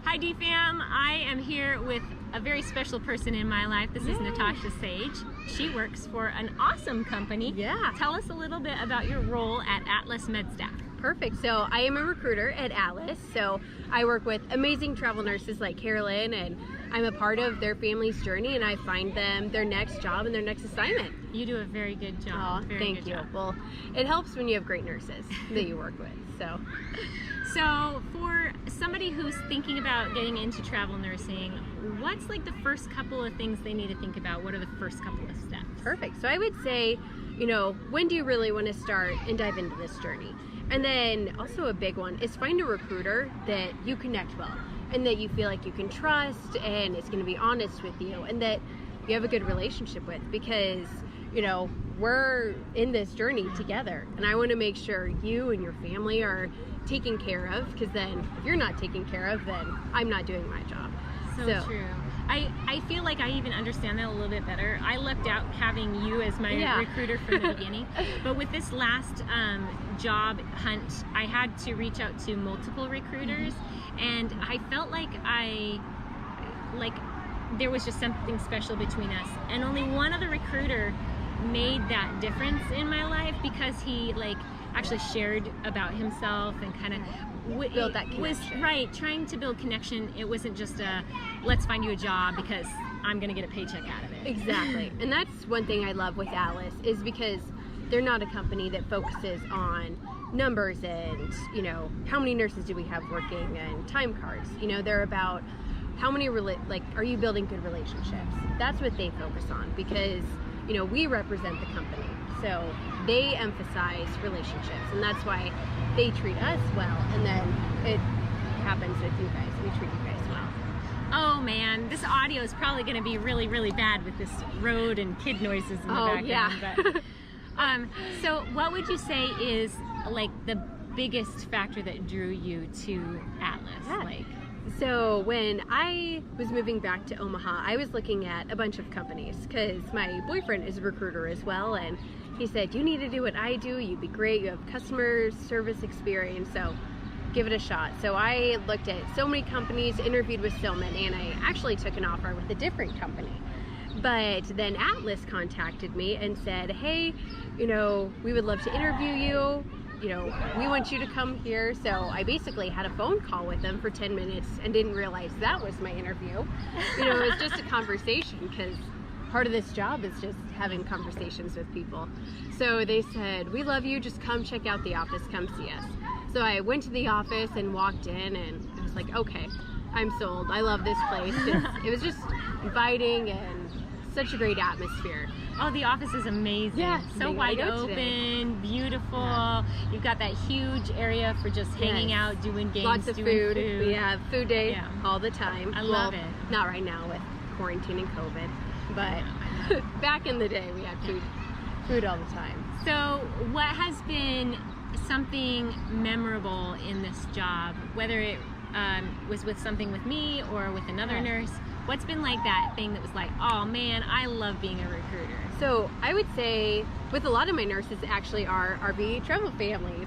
B: Hi DFAM, I am here with a very special person in my life. This is Natasha Sage. She works for an awesome company.
D: Yeah.
B: Tell us a little bit about your role at Atlas Medstaff.
D: Perfect. So I am a recruiter at Atlas. So I work with amazing travel nurses like Carolyn, and I'm a part of their family's journey, and I find them their next job and their next assignment.
B: You do a very good job.
D: Oh, thank you. Well, it helps when you have great nurses that you work with.
B: So for somebody who's thinking about getting into travel nursing, what's like the first couple of things they need to think about? What are the first couple of steps?
D: Perfect. So I would say, when do you really want to start and dive into this journey? And then also a big one is find a recruiter that you connect well and that you feel like you can trust and is going to be honest with you and that you have a good relationship with, because we're in this journey together, and I want to make sure you and your family are taken care of, because then if you're not taken care of, then I'm not doing my job.
B: So true. I feel like I even understand that a little bit better. I lucked out having you as my recruiter from the beginning, but with this last job hunt, I had to reach out to multiple recruiters, and I felt like there was just something special between us, and only one other recruiter made that difference in my life, because he like actually shared about himself and kind of
D: Build that
B: was
D: connection.
B: right, trying to build connection. It wasn't just a let's find you a job because I'm gonna get a paycheck out of it.
D: Exactly. And that's one thing I love with Atlas, is because they're not a company that focuses on numbers and, you know, how many nurses do we have working and time cards. You know, they're about how many, like, are you building good relationships? That's what they focus on, because, you know, we represent the company. So they emphasize relationships, and that's why they treat us well. And then it happens with you guys. We treat you guys well.
B: Oh man, this audio is probably going to be really, really bad with this road and kid noises in the background.
D: Yeah.
B: But, so what would you say is like the biggest factor that drew you to Atlas?
D: Yeah.
B: Like,
D: So when I was moving back to Omaha, I was looking at a bunch of companies, because my boyfriend is a recruiter as well, and he said, you need to do what I do, you'd be great, you have customer service experience, so give it a shot. So I looked at so many companies, interviewed with so many, and I actually took an offer with a different company. But then Atlas contacted me and said, hey, you know, we would love to interview you. You know, we want you to come here. So I basically had a phone call with them for 10 minutes and didn't realize that was my interview. You know, it was just a conversation, because part of this job is just having conversations with people. So they said, we love you, just come check out the office, come see us. So I went to the office and walked in, and I was like, okay, I'm sold. I love this place. It was just inviting and such a great atmosphere.
B: oh, the office is amazing.
D: Yeah,
B: So
D: we
B: wide
D: gotta go
B: open,
D: today.
B: beautiful.
D: Yeah.
B: You've got that huge area for just hanging
D: Yes.
B: out, doing games,
D: Lots of
B: doing
D: food. We have food day
B: Yeah.
D: all the time.
B: I love it.
D: Not right now with quarantine and COVID, but back in the day we had food all the time.
B: So what has been something memorable in this job, whether it was with something with me or with another
D: Yeah.
B: nurse? What's been like that thing that was like, oh man, I love being a recruiter?
D: So I would say with a lot of my nurses actually are RV travel families.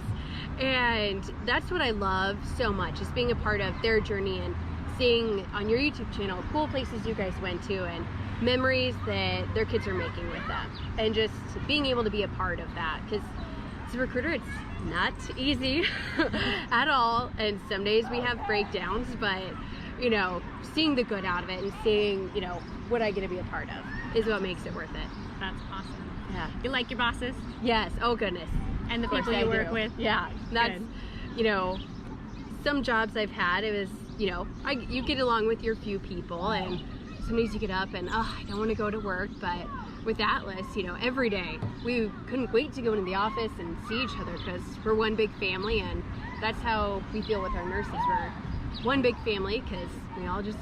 D: And that's what I love so much, is being a part of their journey and seeing on your YouTube channel cool places you guys went to and memories that their kids are making with them. And just being able to be a part of that. Because as a recruiter, it's not easy at all. And some days we have breakdowns, but you know, seeing the good out of it and seeing, you know, what I get to be a part of is what makes it worth it.
B: That's awesome.
D: Yeah.
B: You like your bosses
D: Yes. Oh goodness.
B: and the
D: Of course
B: people you
D: I
B: work
D: do.
B: with?
D: Yeah. That's,
B: Good.
D: you know, some jobs I've had, it was, you know, you get along with your few people, and some days you get up and, oh, I don't want to go to work, but with Atlas, you know, every day we couldn't wait to go into the office and see each other, because we're one big family, and that's how we feel with our nurses. We're one big family, because we all just,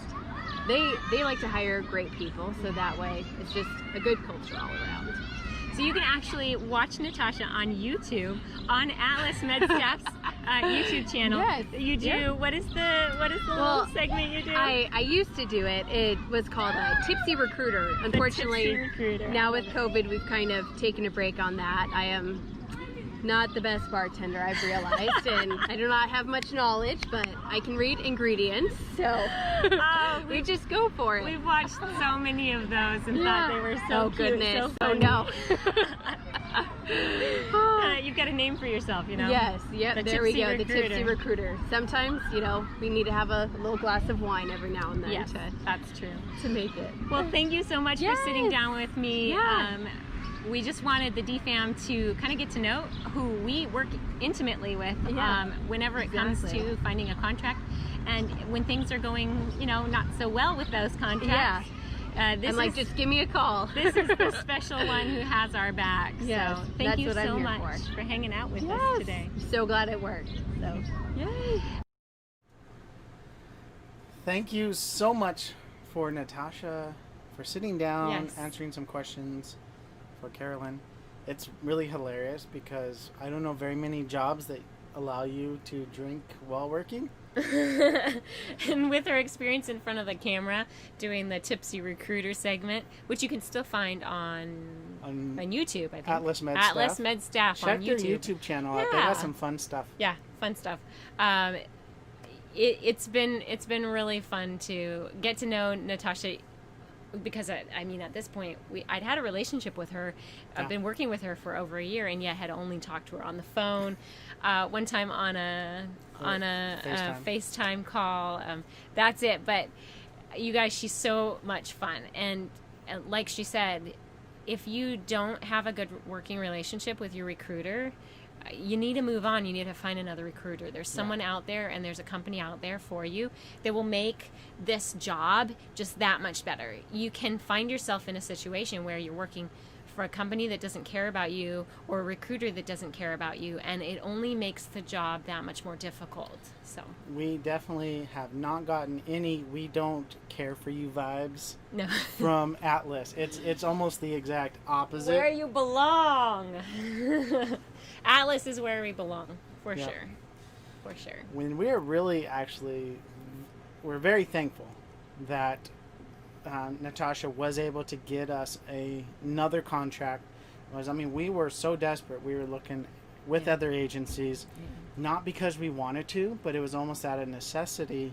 D: they like to hire great people, so that way it's just a good culture all around.
B: So you can actually watch Natasha on YouTube on Atlas Medstaff's YouTube channel.
D: Yes.
B: You do.
D: Yeah.
B: What is the
D: Well,
B: little segment you do?
D: I used to do it. It was called a Tipsy Recruiter. Unfortunately,
B: Tipsy Recruiter.
D: now with COVID, we've kind of taken a break on that. I am not the best bartender, I've realized, and I do not have much knowledge, but I can read ingredients, so we just go for it.
B: We've watched so many of those and thought they were so
D: oh
B: cute,
D: goodness!
B: so
D: Oh
B: funny.
D: no!
B: You've got a name for yourself, you know?
D: Yes, yep,
B: The
D: there we
B: Tipsy
D: go, the
B: Recruiter.
D: Tipsy Recruiter. Sometimes, you know, we need to have a little glass of wine every now and then
B: Yes, that's true.
D: to make it.
B: Well, thank you so much for sitting
D: Yes.
B: down with me.
D: Yeah.
B: We just wanted the DFAM to kind of get to know who we work intimately with
D: Yeah.
B: whenever it comes
D: Exactly.
B: to finding a contract. And when things are going, you know, not so well with those contracts. This
D: I'm like,
B: is,
D: just give me a call.
B: this is the special one who has our back.
D: Yes,
B: so thank
D: that's
B: you
D: what I'm
B: so
D: here
B: much for hanging out with us
D: Yes.
B: today.
D: I'm so glad it worked. So, yay.
A: Thank you so much for Natasha for sitting down,
B: Yes.
A: answering some questions for Carolyn. It's really hilarious because I don't know very many jobs that allow you to drink while working.
B: And with her experience in front of the camera doing the Tipsy Recruiter segment, which you can still find on YouTube, I think.
A: Atlas Medstaff.
B: Atlas Medstaff
A: Check
B: on
A: their
B: YouTube.
A: YouTube channel out. They
B: Yeah.
A: got some fun stuff.
B: Yeah, fun stuff. It's been really fun to get to know Natasha because I mean, at this point, I'd had a relationship with her. I've been working with her for over a year, and yet had only talked to her on the phone. One time on a FaceTime call. That's it. But you guys, she's so much fun, and like she said, if you don't have a good working relationship with your recruiter, you need to move on. You need to find another recruiter. There's someone out there, and there's a company out there for you that will make this job just that much better. You can find yourself in a situation where you're working for a company that doesn't care about you, or a recruiter that doesn't care about you, and it only makes the job that much more difficult. So
A: we definitely have not gotten any "we don't care for you" vibes
B: no.
A: from Atlas. It's almost the exact opposite.
B: Where you belong. Atlas is where we belong, for
A: Yep.
B: sure. For sure.
A: When we're really we're very thankful that Natasha was able to get us another contract. We were so desperate. We were looking with other agencies, not because we wanted to, but it was almost out of necessity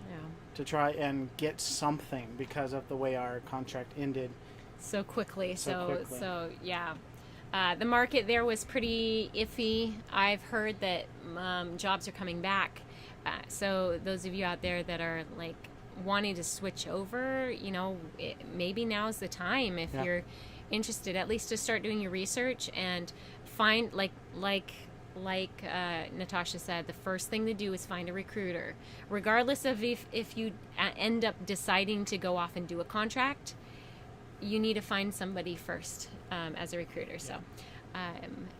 A: to try and get something because of the way our contract ended
B: So quickly.
A: quickly.
B: So yeah. The market there was pretty iffy. I've heard that jobs are coming back. So those of you out there that are like wanting to switch over, maybe now's the time if you're interested, at least to start doing your research and find like Natasha said, the first thing to do is find a recruiter, regardless of if you end up deciding to go off and do a contract. You need to find somebody first as a recruiter. So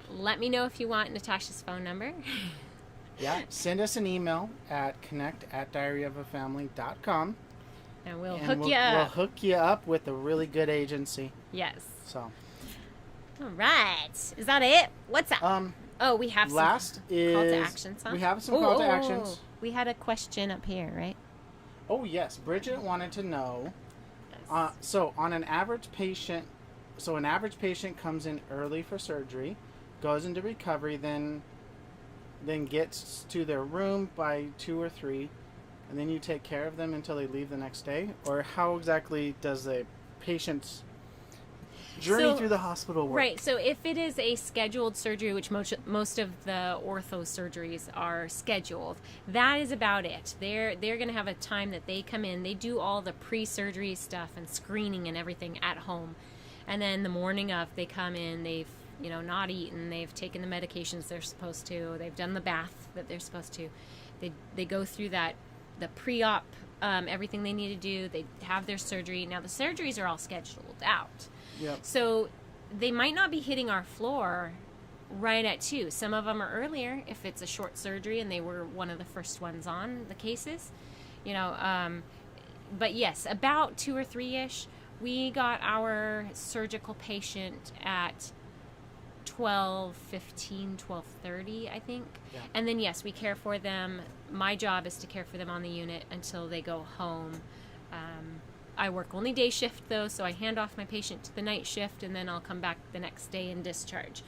B: let me know if you want Natasha's phone number.
A: Send us an email at connect@diaryofafamily.com,
B: And we'll
A: and
B: hook you up.
A: We'll hook you up with a really good agency.
B: Yes.
A: So
B: All right. Is that it? What's up? We have
A: last
B: some
A: is
B: call to actions, huh?
A: we have some call to actions.
B: We had a question up here, right?
A: Oh yes, Bridget wanted to know. So an average patient comes in early for surgery, goes into recovery, then gets to their room by 2 or 3, and then you take care of them until they leave the next day? Or how exactly does the patient's journey through the hospital work?
B: Right. So if it is a scheduled surgery, which most of the ortho surgeries are scheduled, that is about it. They're going to have a time that they come in. They do all the pre-surgery stuff and screening and everything at home. And then the morning of, they come in, they've not eaten, they've taken the medications they're supposed to, they've done the bath that they're supposed to. They go through the pre-op, everything they need to do. They have their surgery. Now the surgeries are all scheduled out.
A: Yep.
B: So they might not be hitting our floor right at 2. Some of them are earlier if it's a short surgery and they were one of the first ones on the cases. But yes, about 2 or 3-ish. We got our surgical patient at 12:15, 12:30, I think.
A: Yeah.
B: And then yes, we care for them. My job is to care for them on the unit until they go home. I work only day shift though, so I hand off my patient to the night shift, and then I'll come back the next day and discharge.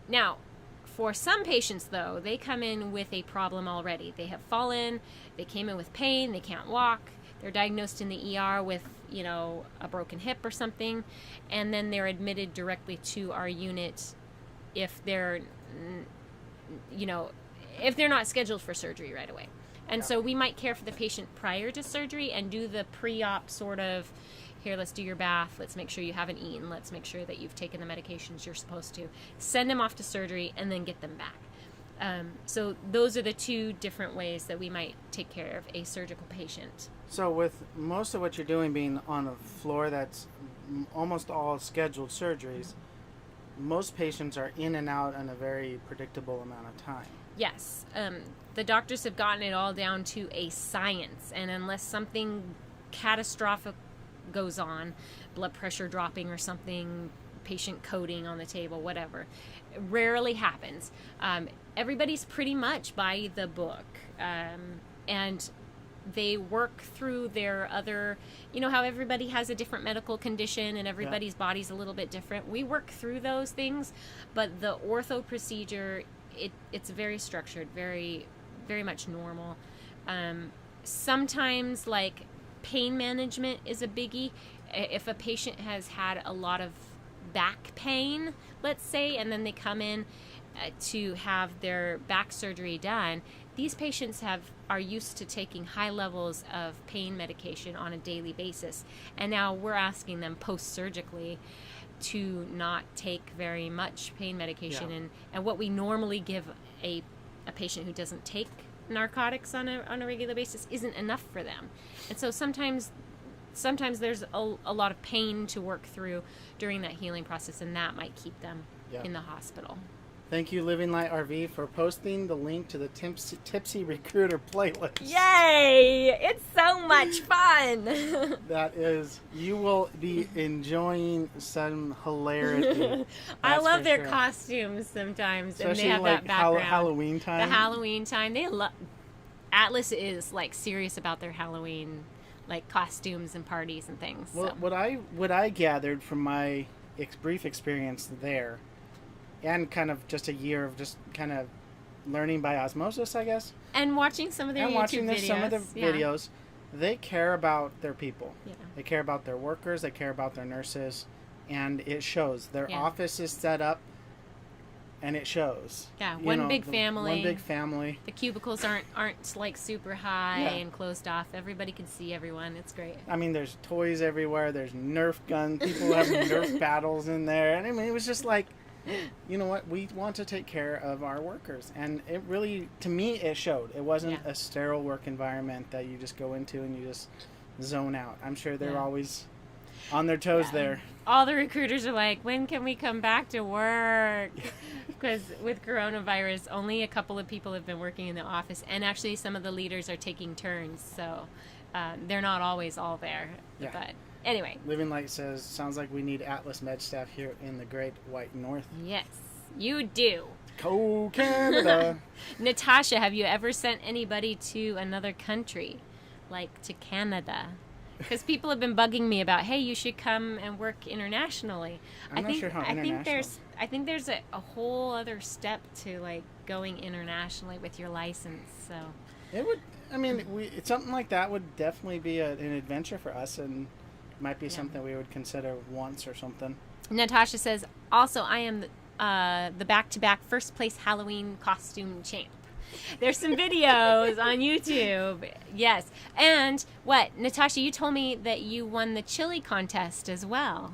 B: Now, for some patients though, they come in with a problem already. They have fallen, they came in with pain, they can't walk, they're diagnosed in the ER with, a broken hip or something, and then they're admitted directly to our unit if they're, if they're not scheduled for surgery right away. And so we might care for the patient prior to surgery and do the pre-op sort of, here, let's do your bath, let's make sure you haven't eaten, let's make sure that you've taken the medications you're supposed to, send them off to surgery, and then get them back. So those are the 2 different ways that we might take care of a surgical patient.
A: So with most of what you're doing being on a floor that's almost all scheduled surgeries, most patients are in and out in a very predictable amount of time.
B: Yes. The doctors have gotten it all down to a science, and unless something catastrophic goes on, blood pressure dropping or something, patient coding on the table, whatever, it rarely happens. Everybody's pretty much by the book, and they work through their other, how everybody has a different medical condition and everybody's body's a little bit different. We work through those things, but the ortho procedure, it's very structured, very, very much normal. Sometimes, like, pain management is a biggie. if a patient has had a lot of back pain, let's say, and then they come in to have their back surgery done, these patients are used to taking high levels of pain medication on a daily basis, and now we're asking them post-surgically to not take very much pain medication.
A: Yeah.
B: And what we normally give a patient who doesn't take narcotics on a regular basis isn't enough for them. And so sometimes there's a lot of pain to work through during that healing process, and that might keep them
A: Yeah.
B: in the hospital.
A: Thank you, Living Light RV, for posting the link to the Tipsy Recruiter playlist.
B: Yay! It's so much fun!
A: That is, you will be enjoying some hilarity.
B: I
A: That's
B: love
A: for
B: their
A: sure.
B: costumes sometimes,
A: Especially
B: and they have
A: like
B: that background.
A: Halloween time.
B: The Halloween time. Atlas is like serious about their Halloween like costumes and parties and things.
A: Well,
B: So.
A: what I gathered from my brief experience there, and kind of just a year of just kind of learning by osmosis, I guess,
B: And watching some of their
A: and
B: YouTube
A: watching
B: videos.
A: some of the
B: Yeah.
A: videos, they care about their people.
B: Yeah.
A: They care about their workers. They care about their nurses, and it shows. Their
B: Yeah.
A: office is set up, and it shows.
B: Yeah,
A: You
B: one
A: know,
B: big
A: the-
B: family.
A: One big family.
B: The cubicles aren't like super high
A: Yeah.
B: and closed off. Everybody can see everyone. It's great.
A: I mean, there's toys everywhere. There's Nerf guns. People have Nerf battles in there. And I mean, it was just like, you know what? We want to take care of our workers. And it really, to me, it showed. It wasn't
B: Yeah.
A: a sterile work environment that you just go into and you just zone out. I'm sure they're
B: Yeah.
A: always on their toes
B: Yeah.
A: there.
B: All the recruiters are like, when can we come back to work? Because with coronavirus, only a couple of people have been working in the office. And actually, some of the leaders are taking turns. So they're not always all there.
A: Yeah.
B: But anyway,
A: Living Light says, sounds like we need Atlas Medstaff here in the Great White North.
B: yes, you do.
A: Go Canada!
B: Natasha, have you ever sent anybody to another country, like to Canada? Because people have been bugging me about, hey, you should come and work internationally.
A: I'm not sure how
B: I think
A: international.
B: I think there's a whole other step to like going internationally with your license. So
A: It would, I mean, something like that would definitely be an adventure for us, and might be something we would consider once or something.
B: Natasha says, also, I am the back-to-back first place Halloween costume champ. There's some videos on YouTube. Yes. And what, Natasha, you told me that you won the chili contest as well,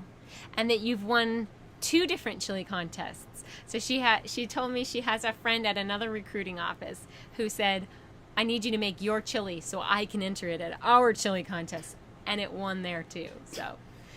B: and that you've won 2 different chili contests. So she told me she has a friend at another recruiting office who said, I need you to make your chili so I can enter it at our chili contest. And it won there too. So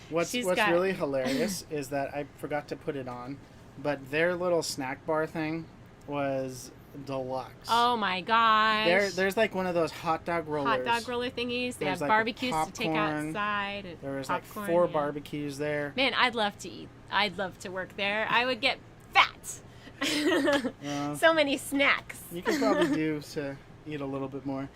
A: What's
B: she's got-
A: really hilarious is that I forgot to put it on, but their little snack bar thing was deluxe.
B: Oh my gosh.
A: There's like one of those hot dog rollers.
B: Hot dog roller thingies. They
A: There's
B: have
A: like a
B: barbecues to take
A: popcorn.
B: outside. And
A: There was
B: popcorn,
A: like 4
B: yeah.
A: barbecues there.
B: Man, I'd love to eat. I'd love to work there. I would get fat.
A: Uh,
B: So many snacks.
A: you could probably do to eat a little bit more.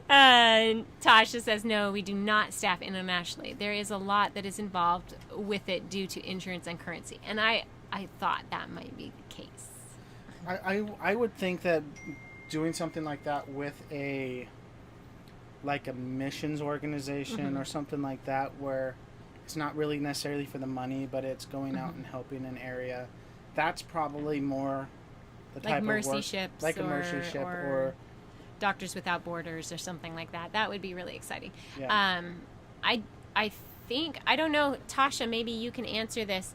B: Tasha says, no, we do not staff internationally. There is a lot that is involved with it due to insurance and currency. And I thought that might be the case.
A: I would think that doing something like that with a missions organization or something like that, where it's not really necessarily for the money, but it's going out and helping an area, that's probably more the
B: Like
A: type
B: mercy
A: of work,
B: ships
A: like a
B: or-
A: mercy ship,
B: or-
A: or
B: Doctors Without Borders or something like that. That would be really exciting.
A: yeah.
B: I think, I don't know, Tasha, maybe you can answer this.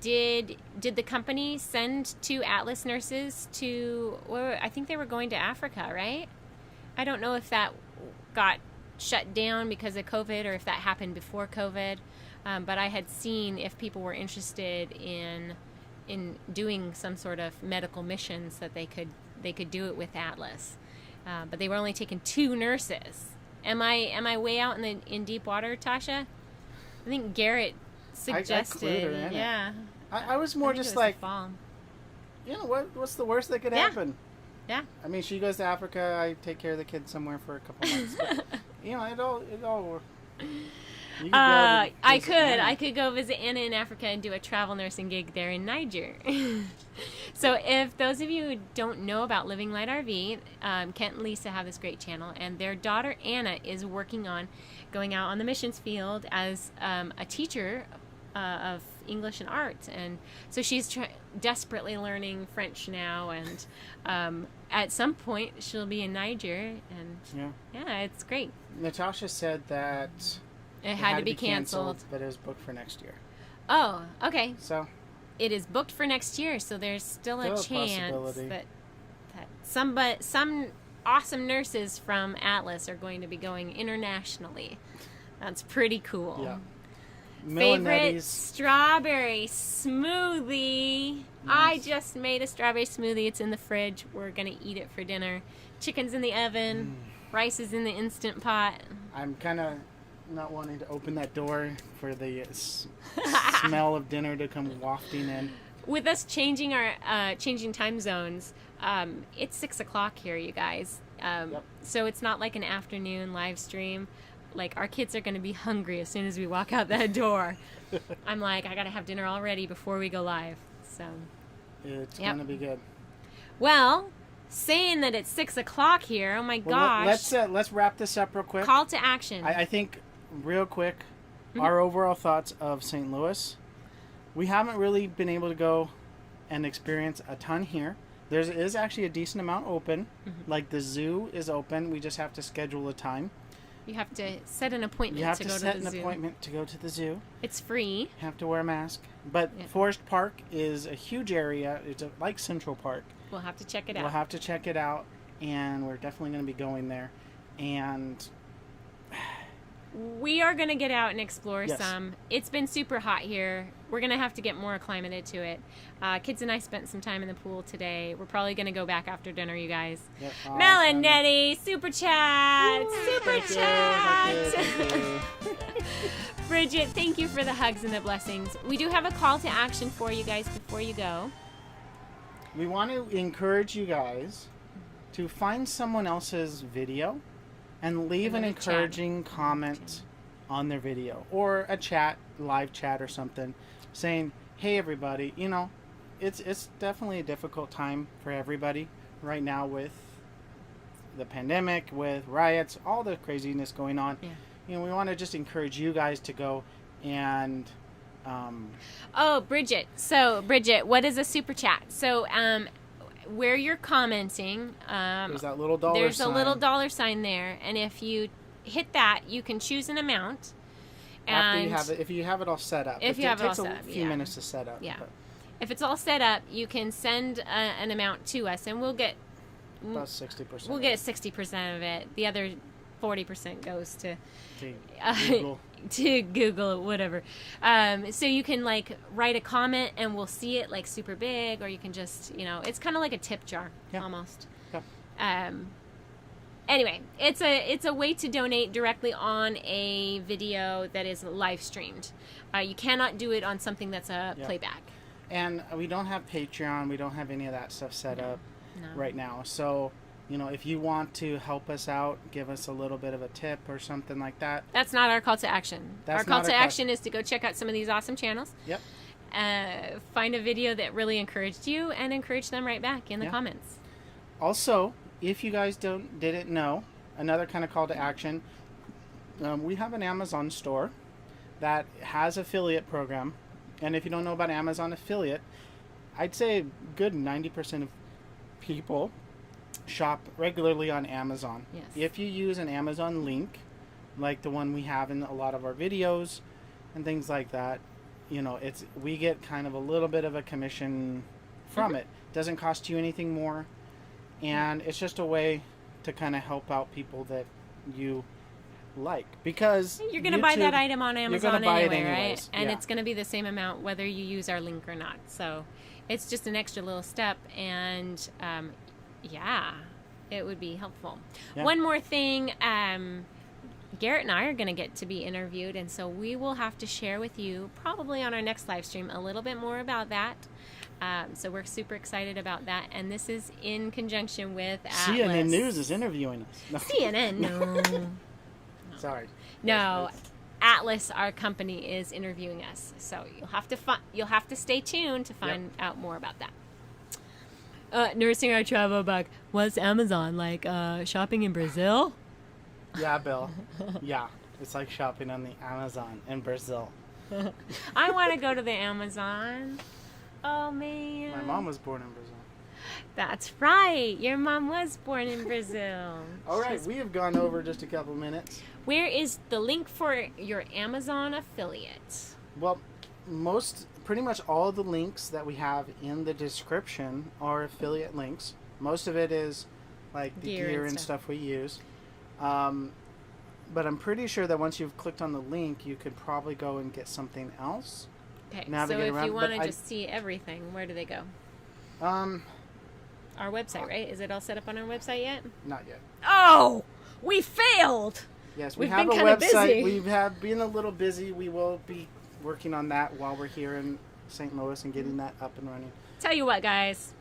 B: Did the company send 2 Atlas nurses to, or I think they were going to Africa, right? I don't know if that got shut down because of COVID or if that happened before COVID. But I had seen if people were interested in doing some sort of medical missions that they could do it with Atlas. But they were only taking 2 nurses. Am I way out in deep water, Tasha? I think Garrett suggested.
A: clued her in it.
B: Yeah.
A: I was more
B: I think
A: just
B: it was the
A: like,
B: fall.
A: you know, what's the worst that could
B: Yeah.
A: happen?
B: Yeah.
A: I mean, she goes to Africa. I take care of the kids somewhere for a couple months. But, you know, it all. You could go
B: I
A: visit Anna.
B: could go visit Anna in Africa and do a travel nursing gig there in Niger. So if those of you who don't know about Living Light RV, Kent and Lisa have this great channel, and their daughter Anna is working on going out on the missions field as a teacher of English and art, and so she's desperately learning French now, and at some point she'll be in Niger, and yeah, it's great.
A: Natasha said that
B: It had to be canceled.
A: but it was booked for next year.
B: Oh, okay.
A: So
B: It is booked for next year, so there's still a
A: Still a
B: chance
A: possibility.
B: that some awesome nurses from Atlas are going to be going internationally. That's pretty cool.
A: yeah,
B: Favorite
A: Milanetti's.
B: strawberry smoothie. I
A: Nice.
B: just made a strawberry smoothie. It's in the fridge. We're gonna eat it for dinner. Chicken's in the oven. Rice is in the Instant Pot.
A: I'm kind of not wanting to open that door for the smell of dinner to come wafting in.
B: With us changing our changing time zones, it's 6 o'clock here, you guys.
A: Yep.
B: So it's not like an afternoon live stream. Like, our kids are going to be hungry as soon as we walk out that door. I'm like, I got to have dinner all ready before we go live. So,
A: It's
B: Yep.
A: gonna be good.
B: well, saying that it's 6 o'clock here, oh my
A: Well,
B: gosh.
A: let's wrap this up real quick.
B: Call to action.
A: I think real quick,
B: Mm-hmm.
A: our overall thoughts of St. Louis. We haven't really been able to go and experience a ton here. There is actually a decent amount open.
B: Mm-hmm.
A: Like the zoo is open. We just have to schedule a time.
B: You have to set an appointment
A: You have
B: to
A: to
B: go
A: set
B: to
A: an
B: the zoo.
A: appointment to go to the zoo.
B: It's free.
A: Have to wear a mask. But
B: Yeah.
A: Forest Park is a huge area. It's like Central Park.
B: We'll have to check it
A: We'll
B: out.
A: have to check it out, and we're definitely going to be going there. And
B: We are going to get out and explore
A: Yes.
B: some. It's been super hot here. We're going to have to get more acclimated to it. Kids and I spent some time in the pool today. We're probably going to go back after dinner, you guys.
A: yeah,
B: Melanetti, super chat! Super
A: Thank you,
B: chat!
A: thank you.
B: Bridget, thank you for the hugs and the blessings. We do have a call to action for you guys before you go.
A: We want to encourage you guys to find someone else's video and leave an
B: Another chat.
A: encouraging comment on their video, or a chat, live chat or something, saying, hey everybody, you know, it's definitely a difficult time for everybody right now with the pandemic, with riots, all the craziness going on.
B: Yeah.
A: You know, we want to just encourage you guys to go and
B: Oh, Bridget. So, Bridget, what is a super chat? So, where you're commenting,
A: there's that little dollar
B: there's
A: sign.
B: a little dollar sign there, and if you hit that, you can choose an amount.
A: After
B: And
A: you have it, if you have it all set up.
B: If you have it all
A: takes
B: set
A: a
B: up,
A: few
B: yeah.
A: minutes to set up.
B: Yeah.
A: but
B: if it's all set up, you can send an amount to us, and we'll get
A: about 60%.
B: we'll get 60% of it. The other 40% goes to
A: Google.
B: to Google, whatever. So you can like write a comment and we'll see it like super big, or you can just, you know, it's kind of like a tip jar
A: Yeah.
B: almost.
A: Yeah.
B: Anyway, it's a way to donate directly on a video that is live streamed. You cannot do it on something that's a
A: Yeah.
B: playback.
A: And we don't have Patreon. We don't have any of that stuff set up
B: No.
A: right now. So, you know, if you want to help us out, give us a little bit of a tip or something like that.
B: That's not our call to action.
A: That's
B: Our call
A: not
B: to
A: our call-
B: action is to go check out some of these awesome channels.
A: Yep.
B: Find a video that really encouraged you and encourage them right back in the
A: Yeah.
B: comments.
A: Also, if you guys didn't know, another kind of call to action, we have an Amazon store that has affiliate program. And if you don't know about Amazon affiliate, I'd say a good 90% of people shop regularly on Amazon.
B: Yes.
A: If you use an Amazon link, like the one we have in a lot of our videos and things like that, you know, we get kind of a little bit of a commission from it. Doesn't cost you anything more, and it's just a way to kind of help out people that you like, because
B: You're going to buy that
A: YouTube-
B: item on
A: you're
B: Amazon
A: gonna buy it
B: anyway, right?
A: anyways,
B: And
A: yeah.
B: it's going to be the same amount whether you use our link or not. So it's just an extra little step, and yeah, it would be helpful.
A: Yeah.
B: One more thing, Garrett and I are going to get to be interviewed, and so we will have to share with you probably on our next live stream a little bit more about that. So we're super excited about that, and this is in conjunction with Atlas.
A: CNN News is interviewing us. No.
B: CNN, no.
A: Sorry.
B: No, Atlas, our company, is interviewing us. So you'll have to stay tuned to find out more about that. Nursing our travel bug. Was Amazon like shopping in Brazil?
A: Yeah, Bill. Yeah, it's like shopping on the Amazon in Brazil.
B: I want to go to the Amazon. Oh, man.
A: My mom was born in Brazil.
B: That's right. Your mom was born in Brazil.
A: All right, we have gone over just a couple minutes.
B: Where is the link for your Amazon affiliate?
A: Well, pretty much all of the links that we have in the description are affiliate links. Most of it is like the gear and stuff we use. But I'm pretty sure that once you've clicked on the link, you could probably go and get something else.
B: Okay,
A: Navigate
B: so if
A: around,
B: you want
A: but
B: to just see everything, where do they go? Our website, right? Is it all set up on our website yet?
A: Not yet.
B: Oh, we failed.
A: Yes, we
B: We've
A: have a
B: been kinda
A: website.
B: busy.
A: We have been a little busy. We will be working on that while we're here in St. Louis and getting that up and running.
B: Tell you what, guys.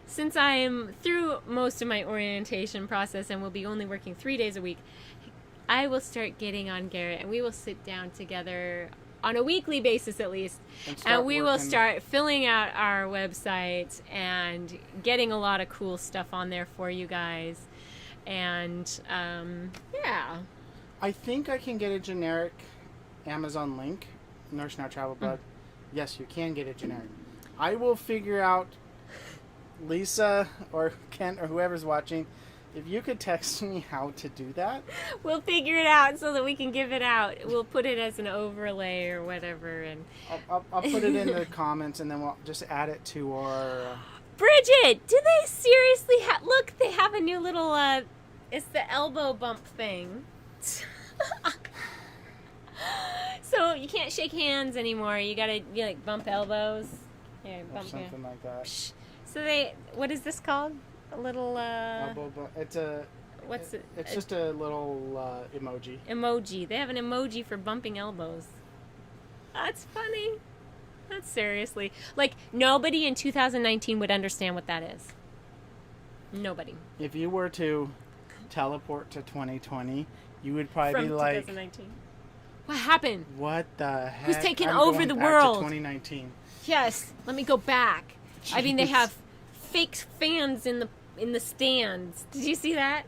B: Since I'm through most of my orientation process and will be only working 3 days a week, I will start getting on Garrett and we will sit down together on a weekly basis at least, and we will start filling out our website and getting a lot of cool stuff on there for you guys. And yeah,
A: I think I can get a generic Amazon link. Nurse Now Travel Blog. Yes, you can get it generic. I will figure out, Lisa or Kent or whoever's watching, if you could text me how to do that.
B: we'll figure it out so that we can give it out. We'll put it as an overlay or whatever. And
A: I'll put it in the comments and then we'll just add it to our...
B: Bridget, do they seriously look, they have a new little, it's the elbow bump thing. So you can't shake hands anymore. You gotta like bump elbows. Yeah,
A: or
B: bump
A: something like that.
B: So what is this called? A little,
A: Elbow it's a...
B: what's it?
A: It's just a little emoji.
B: Emoji. They have an emoji for bumping elbows. That's funny. That's seriously. Like, nobody in 2019 would understand what that is. Nobody.
A: If you were to teleport to 2020, you would probably be like...
B: 2019. What happened?
A: What the heck?
B: Who's taking
A: I'm
B: over
A: going
B: the
A: back
B: world?
A: To 2019.
B: Yes. Let me go back. I mean, they
A: Jeez.
B: have fake fans in the stands. Did you see that?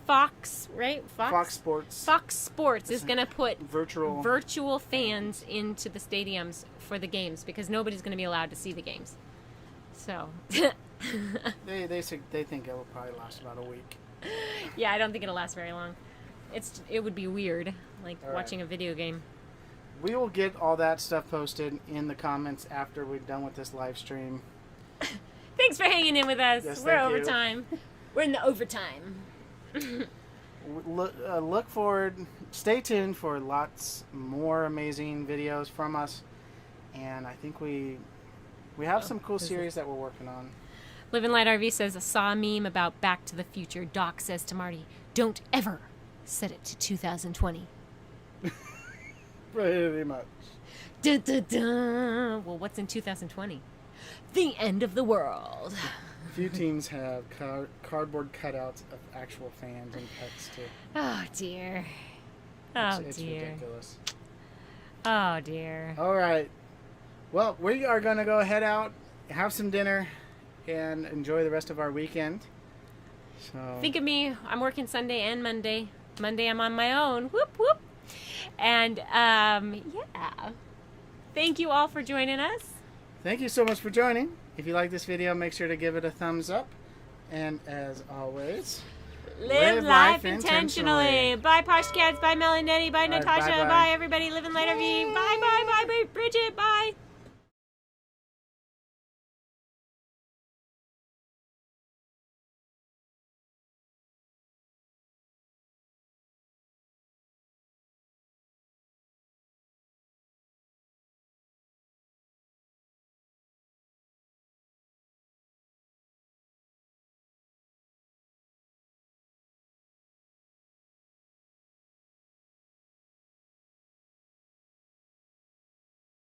B: Fox, right?
A: Fox Sports.
B: Fox Sports is going to put
A: virtual
B: fans into the stadiums for the games because nobody's going to be allowed to see the games. So,
A: They think it will probably last about a week.
B: yeah, I don't think it'll last very long. It would be weird, like
A: All right.
B: watching a video game.
A: We will get all that stuff posted in the comments after we're done with this live stream.
B: Thanks for hanging in with us.
A: Yes,
B: We're
A: thank you.
B: overtime. We're in the overtime.
A: Look forward. Stay tuned for lots more amazing videos from us, and I think we have some cool series that we're working on.
B: Live and Light RV says, I saw a meme about Back to the Future. Doc says to Marty, don't ever set it to 2020.
A: Pretty much.
B: Dun, dun, dun. Well, what's in 2020? The end of the world.
A: Few teams have cardboard cutouts of actual fans and pets too.
B: Oh, dear. Oh,
A: It's
B: dear.
A: ridiculous.
B: Oh, dear.
A: All right. Well, we are going to head out, have some dinner, and enjoy the rest of our weekend. So
B: Think of me. I'm working Sunday and Monday. Monday, I'm on my own. Whoop, whoop. And, yeah. Thank you all for joining us.
A: thank you so much for joining. If you like this video, make sure to give it a thumbs up. And as always,
B: Live life intentionally. Bye, Posh Cats. Bye, Mel and Nettie. Bye,
A: All right,
B: Natasha.
A: bye-bye.
B: Bye, everybody. Live and Light RV. Bye, bye, bye, Bridget. Bye.